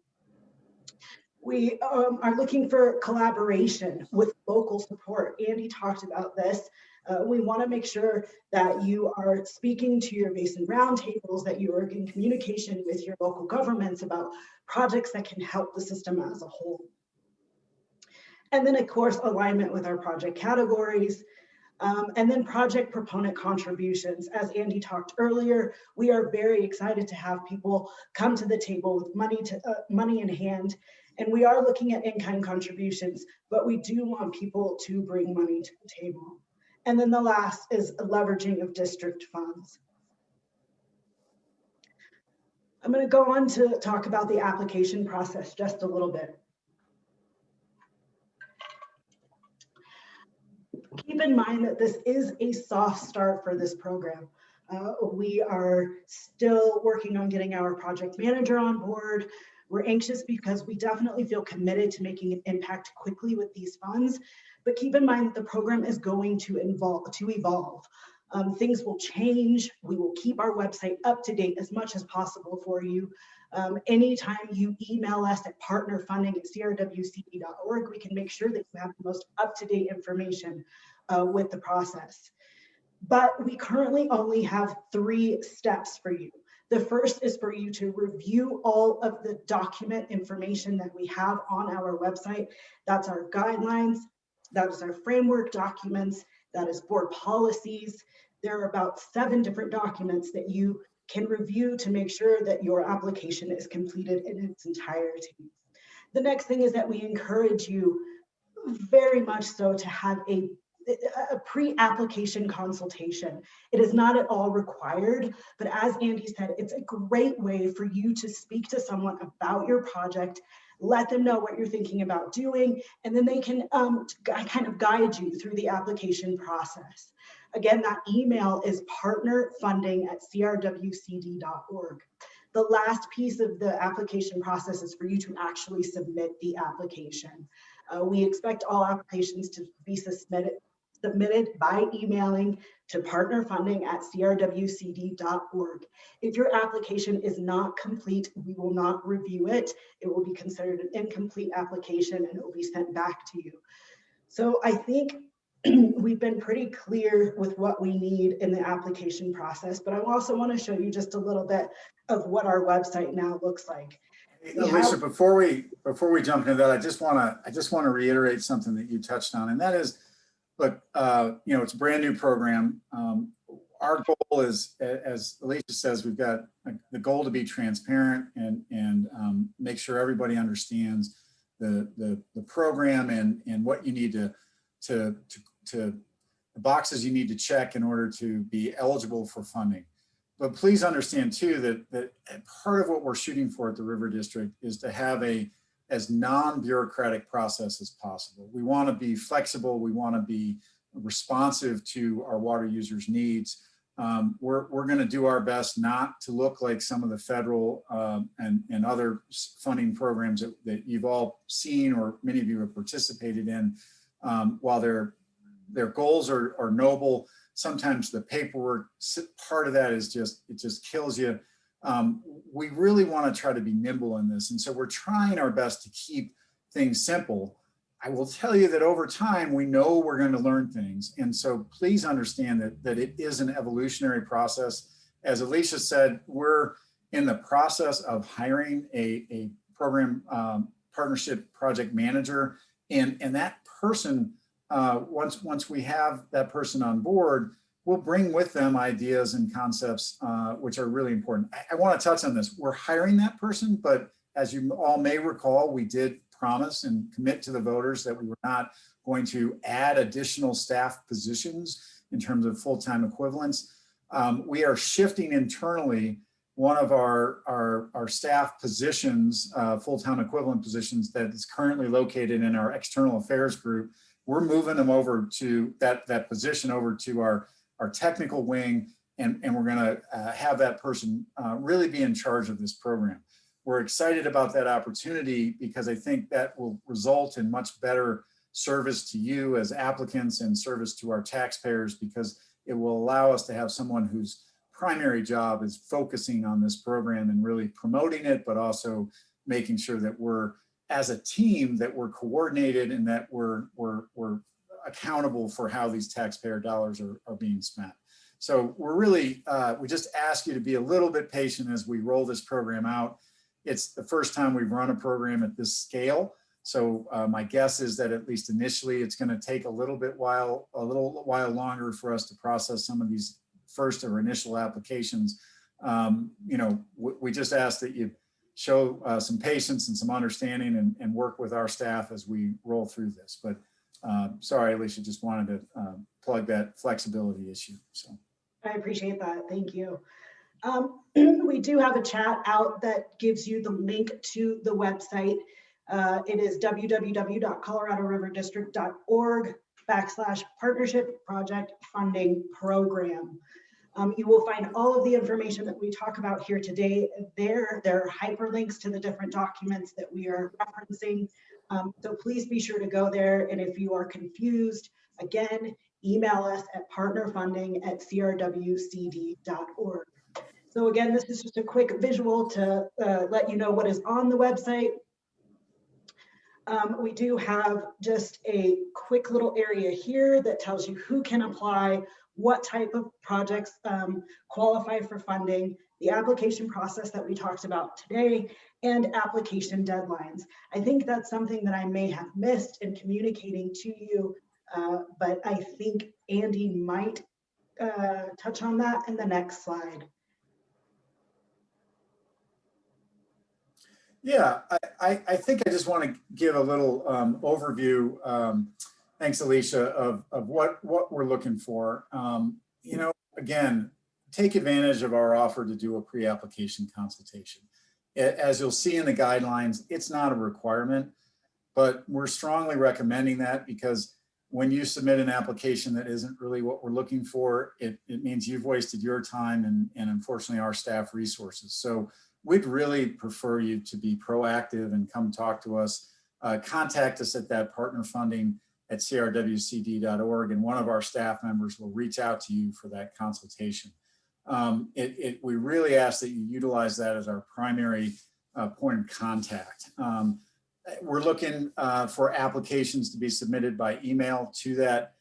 [SPEAKER 3] We are looking for collaboration with local support. Andy talked about this.
[SPEAKER 2] We want to make sure that you are speaking to your basin roundtables, that you are in communication with your local governments about projects that can help the system as a whole. And then, of course, alignment with our project categories. And then project proponent contributions. As Andy talked earlier, we are very excited to have people come to the table with money in hand. And we are looking at in-kind contributions, but we do want people to bring money to the table. And then the last is leveraging of district funds. I'm going to go on to talk about the application process just a little bit. Keep in mind that this is a soft start for this program. We are still working on getting our project manager on board. We're anxious because we definitely feel committed to making an impact quickly with these funds, but keep in mind that the program is going to evolve. Things will change. We will keep our website up to date as much as possible for you. Anytime you email us at partnerfunding@crwcd.org, we can make sure that you have the most up-to-date information with the process. But we currently only have 3 steps for you. The first is for you to review all of the document information that we have on our website. That's our guidelines, that is our framework documents, that is board policies. There are about 7 different documents that you can review to make sure that your application is completed in its entirety. The next thing is that we encourage you very much so to have a pre-application consultation. It is not at all required, but as Andy said, it's a great way for you to speak to someone about your project, let them know what you're thinking about doing, and then they can kind of guide you through the application process. Again, that email is partnerfunding@crwcd.org. The last piece of the application process is for you to actually submit the application. We expect all applications to be submitted by emailing to partnerfunding@crwcd.org. If your application is not complete, we will not review it. It will be considered an incomplete application and it will be sent back to you. So I think we've been pretty clear with what we need in the application process, but I also want to show you just a little bit of what our website now looks like.
[SPEAKER 3] Alicia, before we jump into that, I just want to reiterate something that you touched on, and that is, look, it's a brand new program. Our goal is, as Alicia says, we've got the goal to be transparent and make sure everybody understands the program and what you need to the boxes you need to check in order to be eligible for funding. But please understand too that part of what we're shooting for at the River District is to have as non-bureaucratic process as possible. We want to be flexible. We want to be responsive to our water users' needs. We're going to do our best not to look like some of the federal and other funding programs that you've all seen or many of you have participated in. While their goals are noble, sometimes the paperwork part of that is it just kills you. We really want to try to be nimble in this, and so we're trying our best to keep things simple. I will tell you that over time we know we're going to learn things, and so please understand that it is an evolutionary process. As Alicia said, we're in the process of hiring a program partnership project manager, and that person, once we have that person on board, we'll bring with them ideas and concepts which are really important. I want to touch on this. We're hiring that person, but as you all may recall, we did promise and commit to the voters that we were not going to add additional staff positions in terms of full-time equivalents. We are shifting internally one of our staff positions, full-time equivalent positions that is currently located in our external affairs group. We're moving them over to that position over to our technical wing, and we're going to have that person really be in charge of this program. We're excited about that opportunity because I think that will result in much better service to you as applicants and service to our taxpayers, because it will allow us to have someone whose primary job is focusing on this program and really promoting it, but also making sure that we're, as a team, that we're coordinated and that we're accountable for how these taxpayer dollars are being spent. So we're really, we just ask you to be a little bit patient as we roll this program out. It's the first time we've run a program at this scale. So my guess is that at least initially it's going to take a little while longer for us to process some of these first or initial applications. You know, we just ask that you show some patience and some understanding and work with our staff as we roll through this. But sorry, Alicia, just wanted to plug that flexibility issue. So
[SPEAKER 2] I appreciate that. Thank you. We do have a chat out that gives you the link to the website. It is www.coloradoriverdistrict.org/partnership project funding program. You will find all of the information that we talk about here today there. There are hyperlinks to the different documents that we are referencing. So please be sure to go there. And if you are confused, again, email us at partnerfunding@crwcd.org. So again, this is just a quick visual to let you know what is on the website. We do have just a quick little area here that tells you who can apply, what type of projects qualify for funding, the application process that we talked about today, and application deadlines. I think that's something that I may have missed in communicating to you, but I think Andy might touch on that in the next slide.
[SPEAKER 3] Yeah, I think I just want to give a little overview. Thanks, Alicia, of what we're looking for. You know, again, take advantage of our offer to do a pre-application consultation. As you'll see in the guidelines, it's not a requirement, but we're strongly recommending that because when you submit an application that isn't really what we're looking for, it means you've wasted your time and unfortunately our staff resources. So we'd really prefer you to be proactive and come talk to us. Contact us at that partnerfunding@crwcd.org, and one of our staff members will reach out to you for that consultation. We really ask that you utilize that as our primary point of contact. We're looking for applications to be submitted by email to that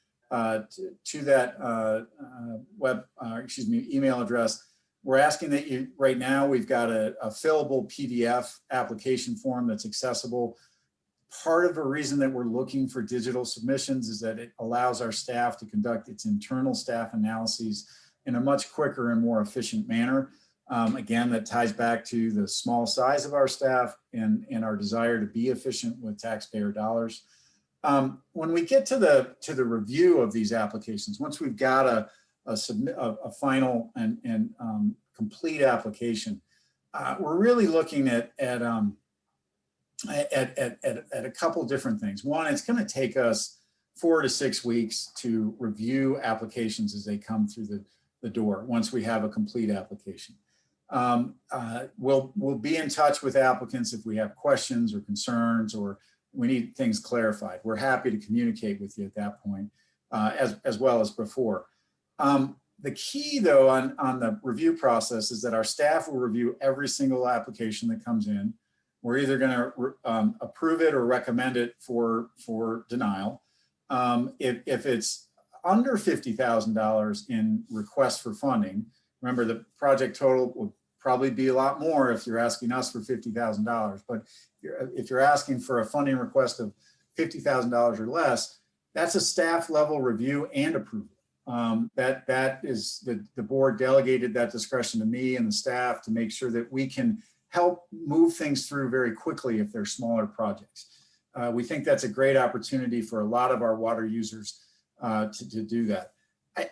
[SPEAKER 3] email address. We're asking that you, right now, we've got a fillable PDF application form that's accessible. Part of the reason that we're looking for digital submissions is that it allows our staff to conduct its internal staff analyses in a much quicker and more efficient manner. Again, that ties back to the small size of our staff and our desire to be efficient with taxpayer dollars. When we get to the review of these applications, once we've got a final and complete application, we're really looking at a couple different things. One, it's going to take us 4 to 6 weeks to review applications as they come through the door once we have a complete application. We'll be in touch with applicants if we have questions or concerns or we need things clarified. We're happy to communicate with you at that point, as well as before. The key, though, on the review process is that our staff will review every single application that comes in. We're either going to approve it or recommend it for denial. If it's under $50,000 in request for funding, remember the project total will probably be a lot more if you're asking us for $50,000. But if you're asking for a funding request of $50,000 or less, that's a staff level review and approval. That is the board delegated that discretion to me and the staff to make sure that we can help move things through very quickly if they're smaller projects. We think that's a great opportunity for a lot of our water users to do that.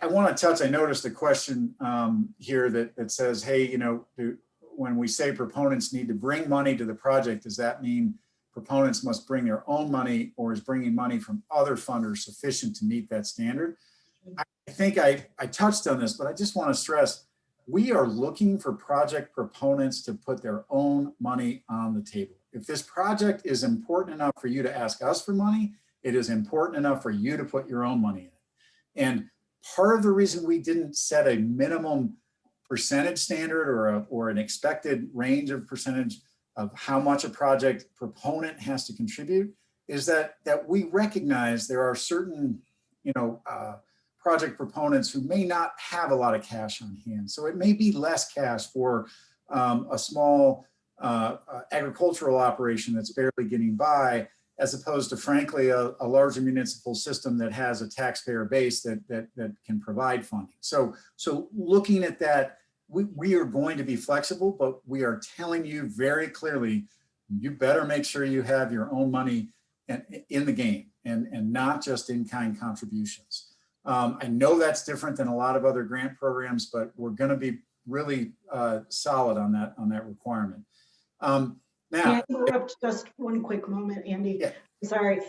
[SPEAKER 3] I want to touch, I noticed a question here that says, hey, you know, when we say proponents need to bring money to the project, does that mean proponents must bring their own money, or is bringing money from other funders sufficient to meet that standard? I think I touched on this, but I just want to stress, we are looking for project proponents to put their own money on the table. If this project is important enough for you to ask us for money, it is important enough for you to put your own money in it. And part of the reason we didn't set a minimum percentage standard or an expected range of percentage of how much a project proponent has to contribute is that we recognize there are certain project proponents who may not have a lot of cash on hand. So it may be less cash for a small agricultural operation that's barely getting by, as opposed to, frankly, a larger municipal system that has a taxpayer base that can provide funding. So looking at that, we are going to be flexible, but we are telling you very clearly, you better make sure you have your own money in the game and not just in-kind contributions. I know that's different than a lot of other grant programs, but we're going to be really solid on that requirement. Now,
[SPEAKER 2] can I interrupt just one quick moment, Andy?
[SPEAKER 3] Yeah.
[SPEAKER 2] Sorry.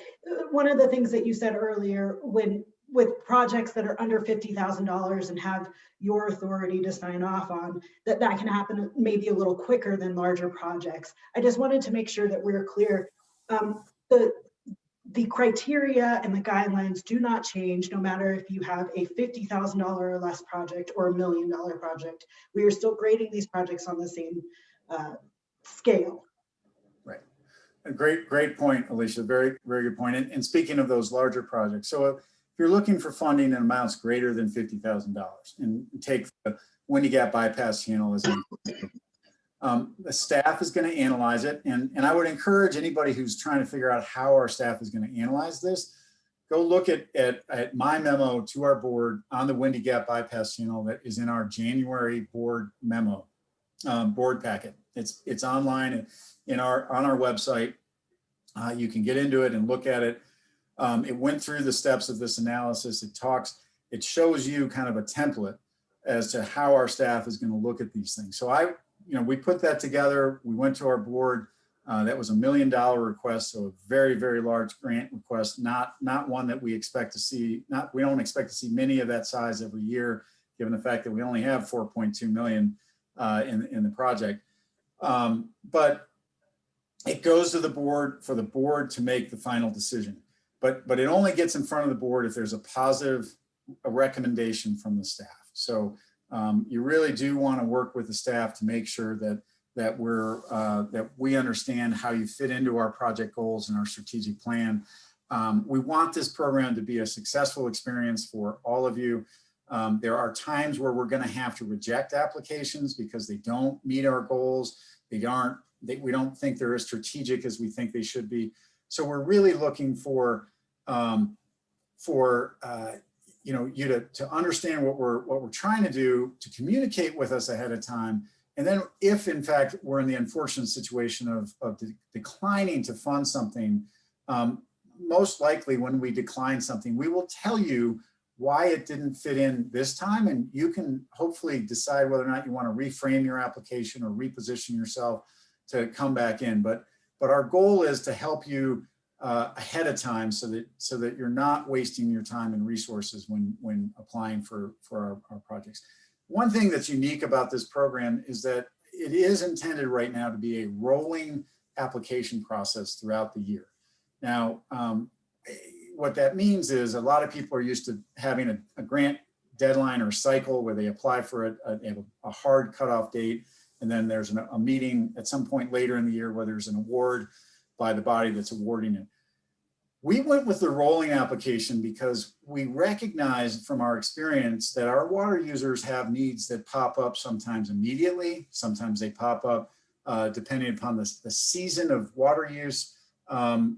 [SPEAKER 2] One of the things that you said earlier, with projects that are under $50,000 and have your authority to sign off on, that can happen maybe a little quicker than larger projects. I just wanted to make sure that we're clear. The criteria and the guidelines do not change no matter if you have a $50,000 or less project or $1 million project. We are still grading these projects on the same scale.
[SPEAKER 3] Right. A great point, Alicia. Very good point. And speaking of those larger projects, so if you're looking for funding in amounts greater than $50,000, and take the Windy Gap bypass channel as an example, the staff is going to analyze it, and I would encourage anybody who's trying to figure out how our staff is going to analyze this, go look at my memo to our board on the Windy Gap bypass channel that is in our January board memo, board packet. It's online on our website. You can get into it and look at it. It went through the steps of this analysis. It shows you kind of a template as to how our staff is going to look at these things. So we put that together. We went to our board. That was $1 million request, so a very, very large grant request, not one that we expect to see. We don't expect to see many of that size every year, given the fact that we only have 4.2 million in the project. But it goes to the board for the board to make the final decision. But it only gets in front of the board if there's a recommendation from the staff. So you really do want to work with the staff to make sure that we understand how you fit into our project goals and our strategic plan. We want this program to be a successful experience for all of you. There are times where we're going to have to reject applications because they don't meet our goals. We don't think they're as strategic as we think they should be. So we're really looking for you to understand what we're trying to do, to communicate with us ahead of time. And then if in fact we're in the unfortunate situation of declining to fund something, most likely when we decline something, we will tell you why it didn't fit in this time, and you can hopefully decide whether or not you want to reframe your application or reposition yourself to come back in. But our goal is to help you ahead of time so that you're not wasting your time and resources when applying for our projects. One thing that's unique about this program is that it is intended right now to be a rolling application process throughout the year. Now, what that means is a lot of people are used to having a grant deadline or cycle where they apply for a hard cutoff date, and then there's a meeting at some point later in the year where there's an award by the body that's awarding it. We went with the rolling application because we recognized from our experience that our water users have needs that pop up sometimes immediately, sometimes they pop up depending upon the season of water use.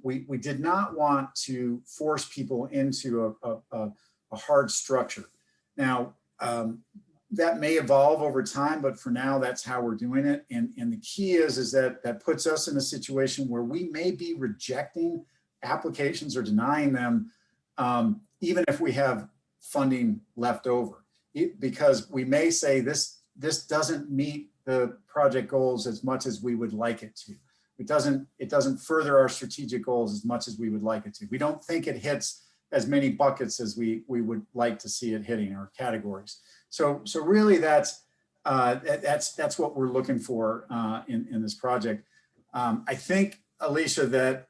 [SPEAKER 3] We did not want to force people into a hard structure. Now, that may evolve over time, but for now, that's how we're doing it. And the key is that puts us in a situation where we may be rejecting applications or denying them, even if we have funding left over, because we may say this doesn't meet the project goals as much as we would like it to. It doesn't further our strategic goals as much as we would like it to. We don't think it hits as many buckets as we would like to see it hitting, our categories. So really that's what we're looking for in this project. I think, Alicia, that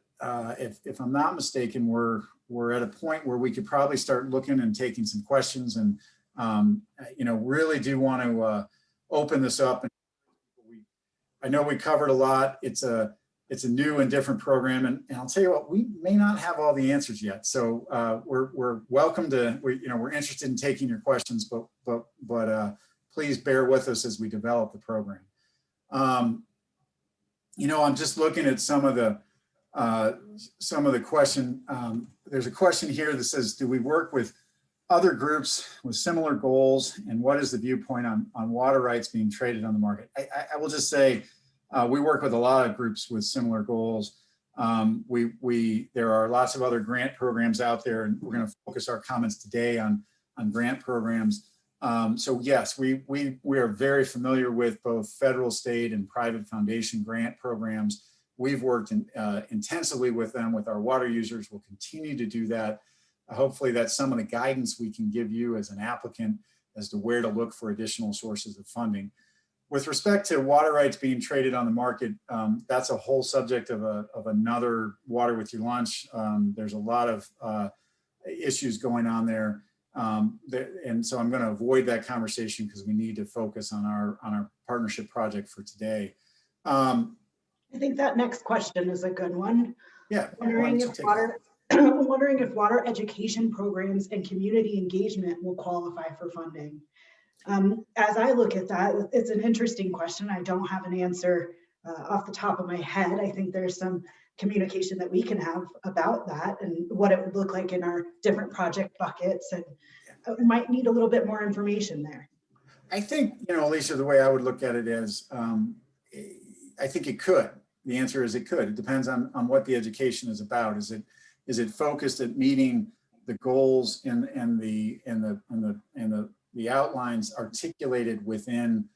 [SPEAKER 3] if I'm not mistaken, we're at a point where we could probably start looking and taking some questions, and really do want to open this up. I know we covered a lot. It's a it's a new and different program, and I'll tell you what, we may not have all the answers yet. So we're welcome to, we're interested in taking your questions, but please bear with us as we develop the program. I'm just looking at some of the question. There's a question here that says, do we work with other groups with similar goals, and what is the viewpoint on water rights being traded on the market? I will just say we work with a lot of groups with similar goals. There are lots of other grant programs out there, and we're going to focus our comments today on grant programs. So yes, we are very familiar with both federal, state, and private foundation grant programs. We've worked intensively with them, with our water users. We'll continue to do that. Hopefully that's some of the guidance we can give you as an applicant as to where to look for additional sources of funding. With respect to water rights being traded on the market, that's a whole subject of another Water with Your Lunch. There's a lot of issues going on there. And so I'm going to avoid that conversation because we need to focus on our partnership project for today.
[SPEAKER 2] I think that next question is a good one.
[SPEAKER 3] Yeah.
[SPEAKER 2] Wondering if water education programs and community engagement will qualify for funding. As I look at that, it's an interesting question. I don't have an answer off the top of my head. I think there's some communication that we can have about that and what it would look like in our different project buckets, and we might need a little bit more information there.
[SPEAKER 3] I think, Alicia, the way I would look at it is, I think it could. The answer is it could. It depends on what the education is about. Is it focused at meeting the goals and the outlines articulated within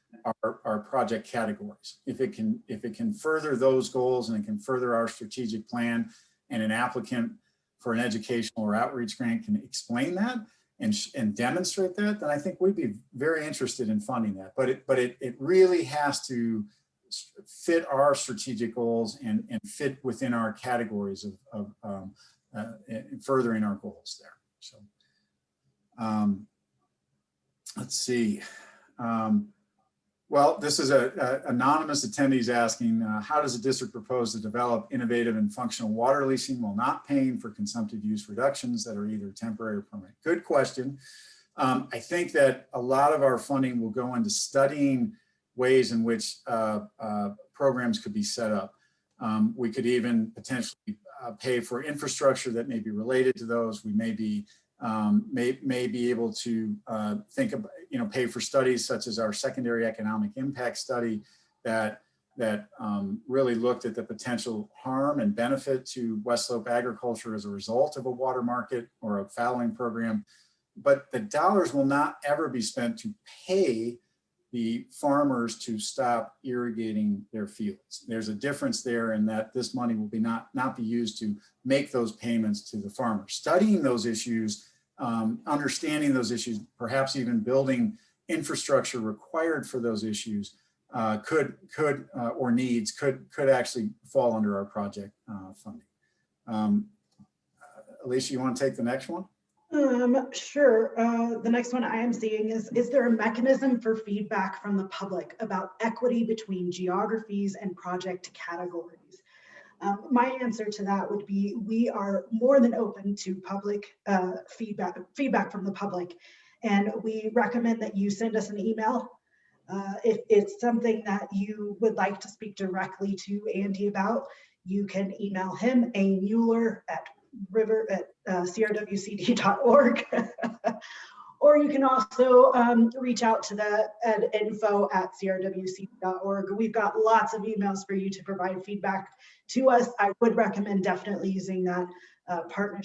[SPEAKER 3] our project categories? If it can further those goals and it can further our strategic plan, and an applicant for an educational or outreach grant can explain that and demonstrate that, then I think we'd be very interested in funding that. But it really has to fit our strategic goals and fit within our categories of furthering our goals there. So let's see. Well, this is an anonymous attendees asking, how does the district propose to develop innovative and functional water leasing while not paying for consumptive use reductions that are either temporary or permanent? Good question. I think that a lot of our funding will go into studying ways in which programs could be set up. We could even potentially pay for infrastructure that may be related to those. We may be able to think about, pay for studies such as our secondary economic impact study that really looked at the potential harm and benefit to West Slope agriculture as a result of a water market or a fallowing program. But the dollars will not ever be spent to pay the farmers to stop irrigating their fields. There's a difference there in that this money will be not be used to make those payments to the farmers. Studying those issues, understanding those issues, perhaps even building infrastructure required for those issues could actually fall under our project funding. Alicia, you want to take the next one?
[SPEAKER 2] Sure. The next one I am seeing is there a mechanism for feedback from the public about equity between geographies and project categories? My answer to that would be we are more than open to public feedback from the public, and we recommend that you send us an email. If it's something that you would like to speak directly to Andy about, you can email him, crwcd.org. Or you can also reach out to the info@crwcd.org. We've got lots of emails for you to provide feedback to us. I would recommend definitely using that partner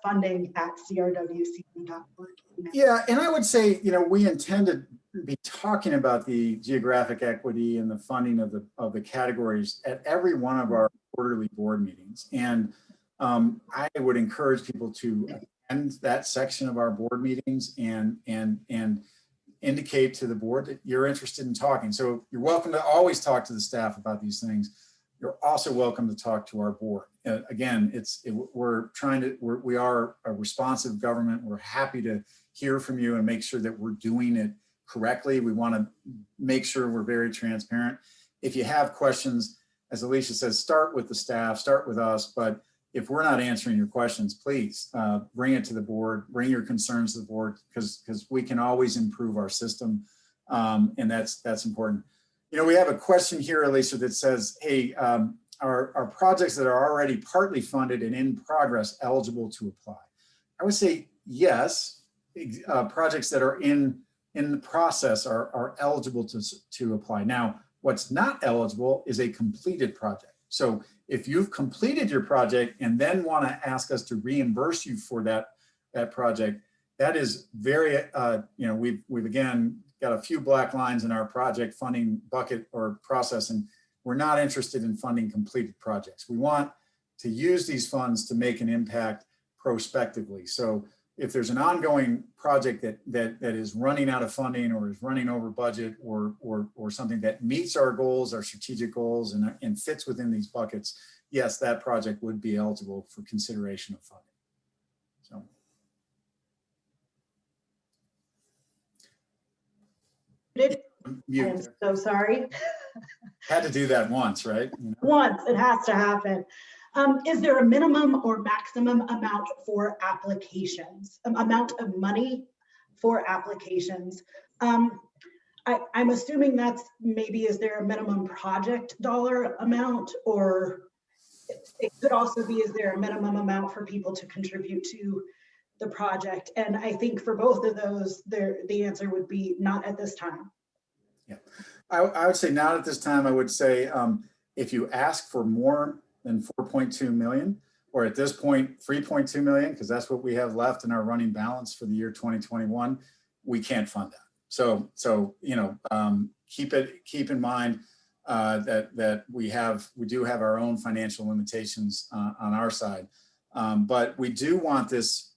[SPEAKER 2] funding at crwcd.org.
[SPEAKER 3] Yeah, and I would say, we intend to be talking about the geographic equity and the funding of the categories at every one of our quarterly board meetings. And I would encourage people to attend that section of our board meetings and indicate to the board that you're interested in talking. So you're welcome to always talk to the staff about these things. You're also welcome to talk to our board. Again, we are a responsive government. We're happy to hear from you and make sure that we're doing it correctly. We want to make sure we're very transparent. if you have questions, as Alicia says, start with the staff, start with us. But if we're not answering your questions, please bring it to the board, bring your concerns to the board, because we can always improve our system, and that's important. You know, we have a question here, Alicia, that says, hey, are projects that are already partly funded and in progress eligible to apply? I would say yes. Projects that are in the process are eligible to apply. Now, what's not eligible is a completed project. So if you've completed your project and then want to ask us to reimburse you for that project, that is very, you know, we've again got a few black lines in our project funding bucket or process, and we're not interested in funding completed projects. We want to use these funds to make an impact prospectively. So if there's an ongoing project that is running out of funding or is running over budget or something that meets our goals, our strategic goals, and fits within these buckets, yes, that project would be eligible for consideration of funding. So.
[SPEAKER 2] I'm so sorry.
[SPEAKER 3] Had to do that once, right? You know?
[SPEAKER 2] Once, it has to happen. Is there a minimum or maximum amount for applications, amount of money for applications? I'm assuming that's maybe, is there a minimum project dollar amount, or it could also be, is there a minimum amount for people to contribute to the project? And I think for both of those, the answer would be not at this time.
[SPEAKER 3] Yeah, I would say not at this time. I would say if you ask for more than 4.2 million, or at this point 3.2 million, because that's what we have left in our running balance for the year 2021, we can't fund that. So you know, keep in mind that we do have our own financial limitations on our side, but we do want these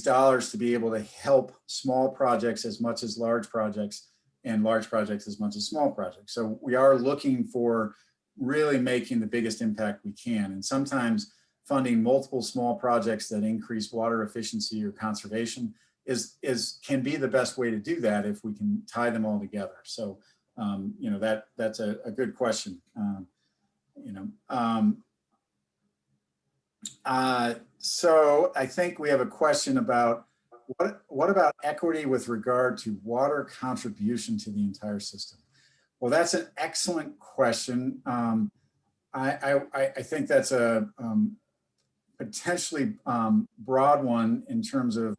[SPEAKER 3] dollars to be able to help small projects as much as large projects, and large projects as much as small projects. So we are looking for really making the biggest impact we can. And sometimes funding multiple small projects that increase water efficiency or conservation can be the best way to do that if we can tie them all together. So you know, that's a good question. You know, so I think we have a question about what about equity with regard to water contribution to the entire system? Well, that's an excellent question. I think that's a potentially broad one in terms of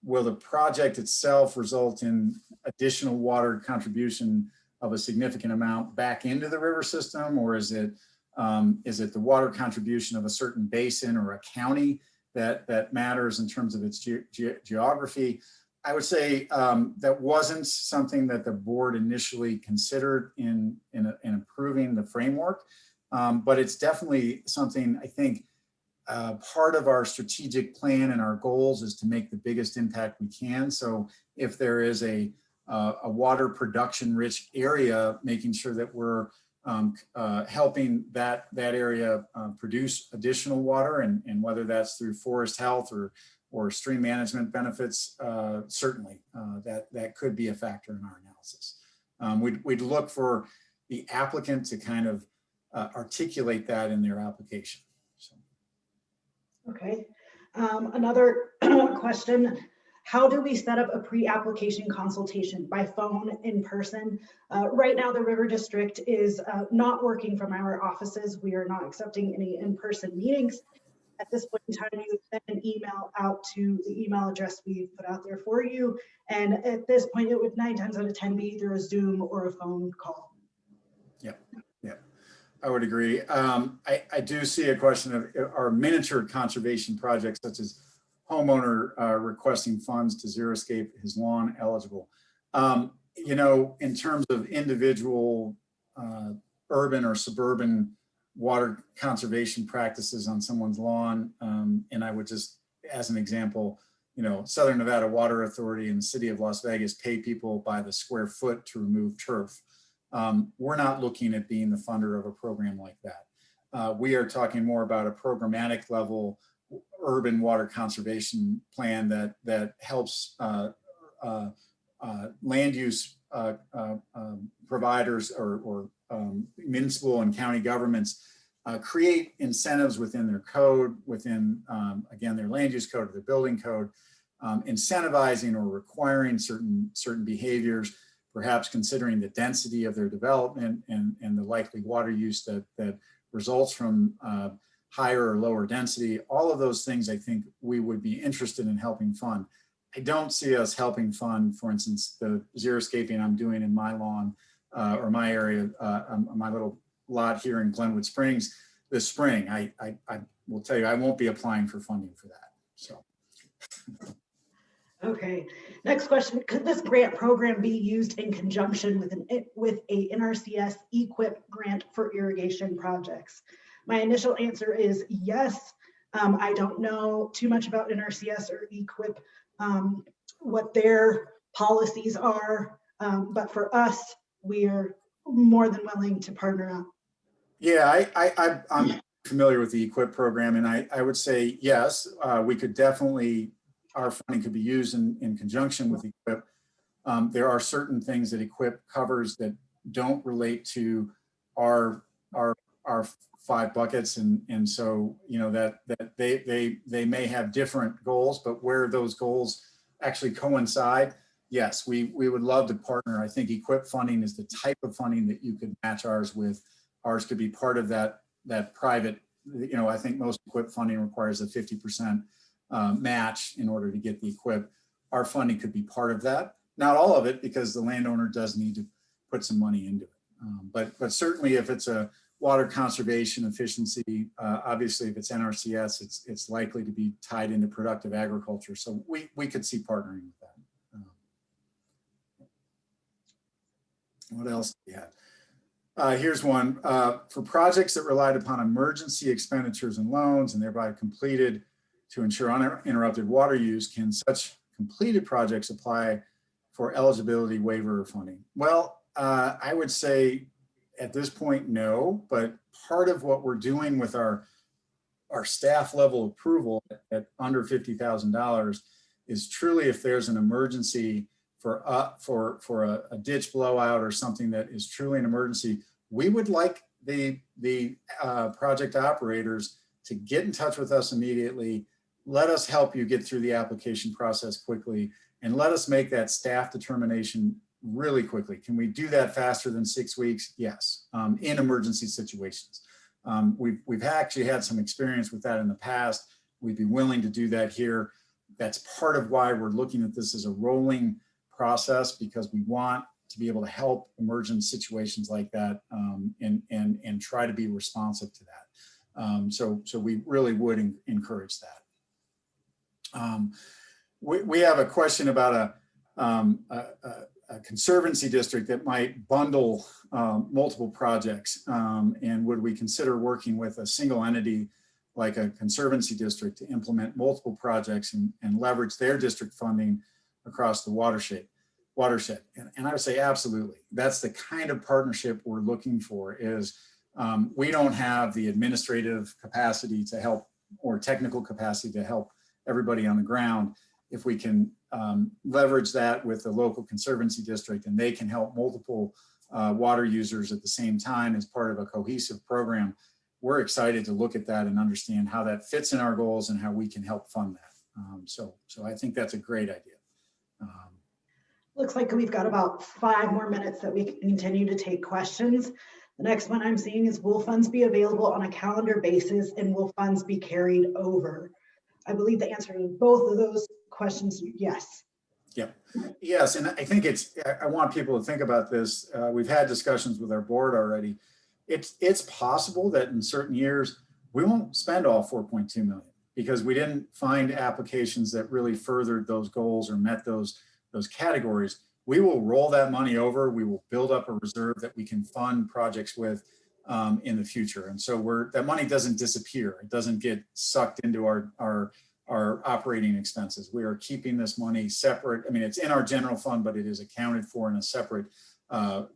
[SPEAKER 3] will the project itself result in additional water contribution of a significant amount back into the river system, or is it the water contribution of a certain basin or a county that matters in terms of its geography? I would say that wasn't something that the board initially considered in approving the framework, but it's definitely something I think part of our strategic plan and our goals is to make the biggest impact we can. So if there is a water production rich area, making sure that we're helping that area produce additional water, and whether that's through forest health or stream management benefits, certainly that could be a factor in our analysis. We'd look for the applicant to kind of articulate that in their application. So.
[SPEAKER 2] Okay, another question. How do we set up a pre-application consultation? By phone, in person? Right now, the River District is not working from our offices. We are not accepting any in-person meetings. At this point in time, you send an email out to the email address we put out there for you. And at this point, it would 9 times out of 10 be either a Zoom or a phone call.
[SPEAKER 3] Yeah, yeah, I would agree. I do see a question of, are miniature conservation projects such as homeowner requesting funds to xeriscape his lawn eligible? You know, in terms of individual urban or suburban water conservation practices on someone's lawn, and I would just, as an example, you know, Southern Nevada Water Authority and the city of Las Vegas pay people by the square foot to remove turf. We're not looking at being the funder of a program like that. We are talking more about a programmatic level urban water conservation plan that helps land use providers or municipal and county governments create incentives within their code, within, again, their land use code or their building code, incentivizing or requiring certain behaviors, perhaps considering the density of their development and the likely water use that results from higher or lower density. All of those things I think we would be interested in helping fund. I don't see us helping fund, for instance, the xeriscaping I'm doing in my lawn or my area, my little lot here in Glenwood Springs this spring. I will tell you, I won't be applying for funding for that. So.
[SPEAKER 2] Okay, next question. Could this grant program be used in conjunction with a NRCS EQIP grant for irrigation projects? My initial answer is yes. I don't know too much about NRCS or EQIP, what their policies are, but for us, we're more than willing to partner up.
[SPEAKER 3] Yeah, I'm familiar with the EQIP program, and I would say yes, we could definitely, our funding could be used in conjunction with EQIP. There are certain things that EQIP covers that don't relate to our 5 buckets, and so that they may have different goals, but where those goals actually coincide, yes, we would love to partner. I think EQIP funding is the type of funding that you could match ours with. Ours could be part of that private. I think most EQIP funding requires a 50% match in order to get the EQIP. Our funding could be part of that. Not all of it, because the landowner does need to put some money into it. But certainly if it's a water conservation efficiency, obviously if it's NRCS, it's likely to be tied into productive agriculture. So we could see partnering with that. What else do we have? Here's one. For projects that relied upon emergency expenditures and loans and thereby completed to ensure uninterrupted water use, can such completed projects apply for eligibility, waiver, or funding? Well, I would say at this point, no, but part of what we're doing with our staff level approval at under $50,000 is truly if there's an emergency for a ditch blowout or something that is truly an emergency, we would like the project operators to get in touch with us immediately. Let us help you get through the application process quickly, and let us make that staff determination really quickly. Can we do that faster than 6 weeks? Yes, in emergency situations. We've actually had some experience with that in the past. We'd be willing to do that here. That's part of why we're looking at this as a rolling process, because we want to be able to help emergent situations like that and try to be responsive to that. So we really would encourage that. We have a question about a conservancy district that might bundle multiple projects, and would we consider working with a single entity like a conservancy district to implement multiple projects and leverage their district funding across the watershed? And I would say absolutely. That's the kind of partnership we're looking for. Is we don't have the administrative capacity to help or technical capacity to help everybody on the ground. If we can leverage that with the local conservancy district, and they can help multiple water users at the same time as part of a cohesive program, we're excited to look at that and understand how that fits in our goals and how we can help fund that. So I think that's a great idea.
[SPEAKER 2] Looks like we've got about 5 more minutes that we can continue to take questions. The next one I'm seeing is, will funds be available on a calendar basis, and will funds be carried over? I believe the answer to both of those questions, yes.
[SPEAKER 3] Yep. Yes, and I think I want people to think about this. We've had discussions with our board already. It's possible that in certain years, we won't spend all 4.2 million because we didn't find applications that really furthered those goals or met those categories. We will roll that money over. We will build up a reserve that we can fund projects with in the future. And so that money doesn't disappear. It doesn't get sucked into our operating expenses. We are keeping this money separate. I mean, it's in our general fund, but it is accounted for in a separate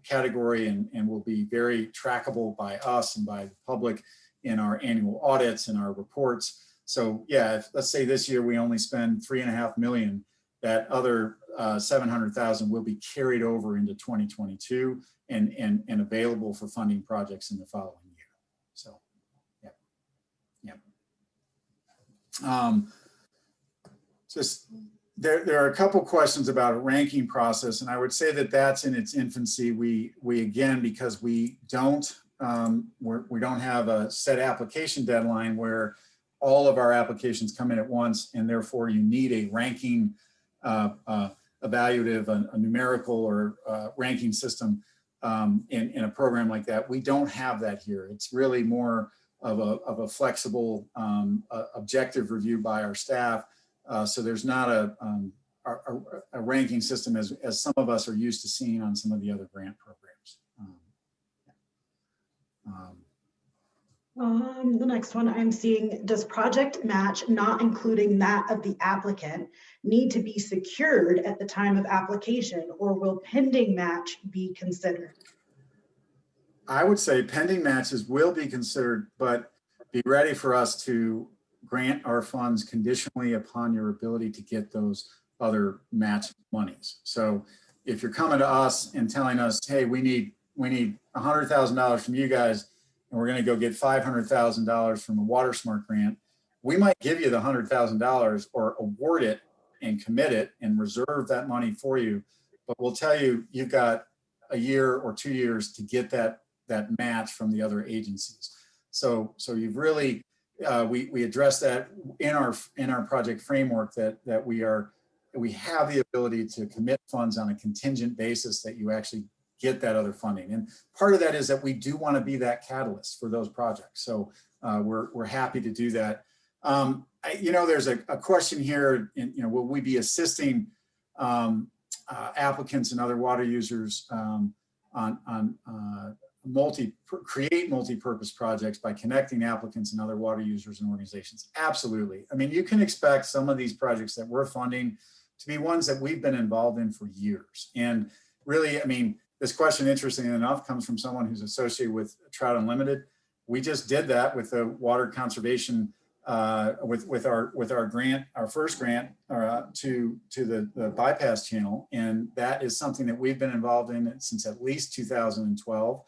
[SPEAKER 3] category and will be very trackable by us and by the public in our annual audits and our reports. So yeah, let's say this year we only spend $3.5 million, that other $700,000 will be carried over into 2022 and available for funding projects in the following year. So, yeah. Just there are a couple questions about a ranking process, and I would say that that's in its infancy. We again, because we don't have a set application deadline where all of our applications come in at once, and therefore you need a ranking evaluative, a numerical or ranking system in a program like that. We don't have that here. It's really more of a flexible objective review by our staff. So there's not a ranking system as some of us are used to seeing on some of the other grant programs.
[SPEAKER 2] The next one I'm seeing, does project match, not including that of the applicant, need to be secured at the time of application, or will pending match be considered?
[SPEAKER 3] I would say pending matches will be considered, but be ready for us to grant our funds conditionally upon your ability to get those other match monies. So if you're coming to us and telling us, hey, we need $100,000 from you guys, and we're going to go get $500,000 from a WaterSmart grant, we might give you the $100,000 or award it and commit it and reserve that money for you. But we'll tell you, you've got a year or 2 years to get that match from the other agencies. So you've really, we address that in our project framework that we have the ability to commit funds on a contingent basis that you actually get that other funding. And part of that is that we do want to be that catalyst for those projects. So we're happy to do that. There's a question here, will we be assisting applicants and other water users on create multi-purpose projects by connecting applicants and other water users and organizations? Absolutely. I mean, you can expect some of these projects that we're funding to be ones that we've been involved in for years. And really, I mean, this question, interestingly enough, comes from someone who's associated with Trout Unlimited. We just did that with the water conservation, with our grant, our first grant to the bypass channel. And that is something that we've been involved in since at least 2012.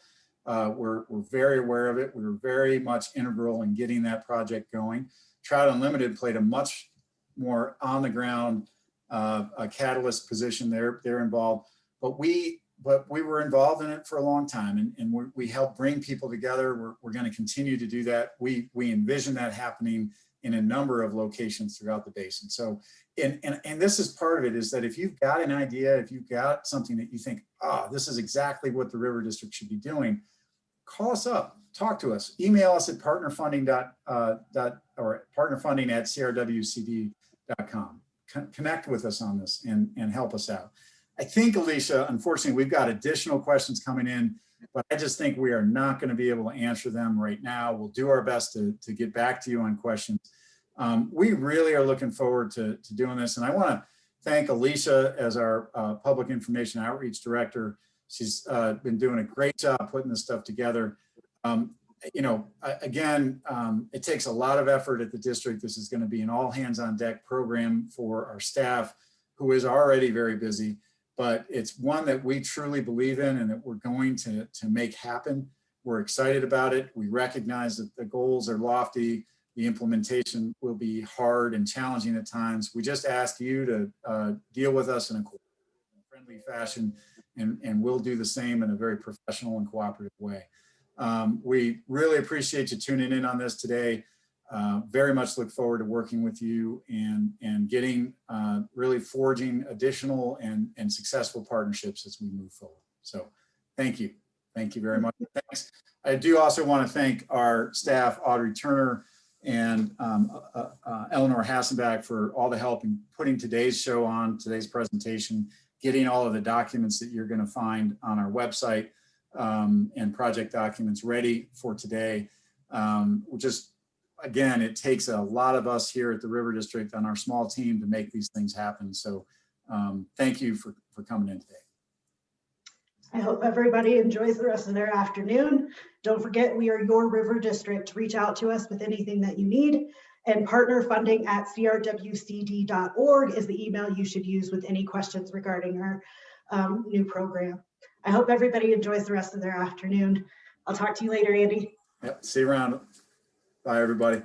[SPEAKER 3] We're very aware of it. We were very much integral in getting that project going. Trout Unlimited played a much more on the ground a catalyst position. They're involved, but we were involved in it for a long time, and we helped bring people together. We're going to continue to do that. We envision that happening in a number of locations throughout the basin. So, and this is part of it, is that if you've got an idea, if you've got something that you think, this is exactly what the River District should be doing, call us up, talk to us, email us at partnerfunding@crwcd.com. Connect with us on this and help us out. I think, Alicia, unfortunately, we've got additional questions coming in, but I just think we are not going to be able to answer them right now. We'll do our best to get back to you on questions. We really are looking forward to doing this. And I want to thank Alicia as our Public Information Outreach Director. She's been doing a great job putting this stuff together. Again, it takes a lot of effort at the district. This is going to be an all hands on deck program for our staff, who is already very busy. But it's one that we truly believe in and that we're going to make happen. We're excited about it. We recognize that the goals are lofty. The implementation will be hard and challenging at times. We just ask you to deal with us in a friendly fashion, and we'll do the same in a very professional and cooperative way. We really appreciate you tuning in on this today. Very much look forward to working with you and getting really forging additional and successful partnerships as we move forward. So thank you. Thank you very much. Thanks. I do also want to thank our staff, Audrey Turner and Eleanor Hassenbach, for all the help in putting today's show on, today's presentation, getting all of the documents that you're going to find on our website and project documents ready for today. Again, it takes a lot of us here at the River District on our small team to make these things happen. So thank you for coming in today.
[SPEAKER 2] I hope everybody enjoys the rest of their afternoon. Don't forget, we are your River District. Reach out to us with anything that you need. And partnerfunding@crwcd.org is the email you should use with any questions regarding our new program. I hope everybody enjoys the rest of their afternoon. I'll talk to you later, Andy.
[SPEAKER 3] Yep, see you around. Bye, everybody.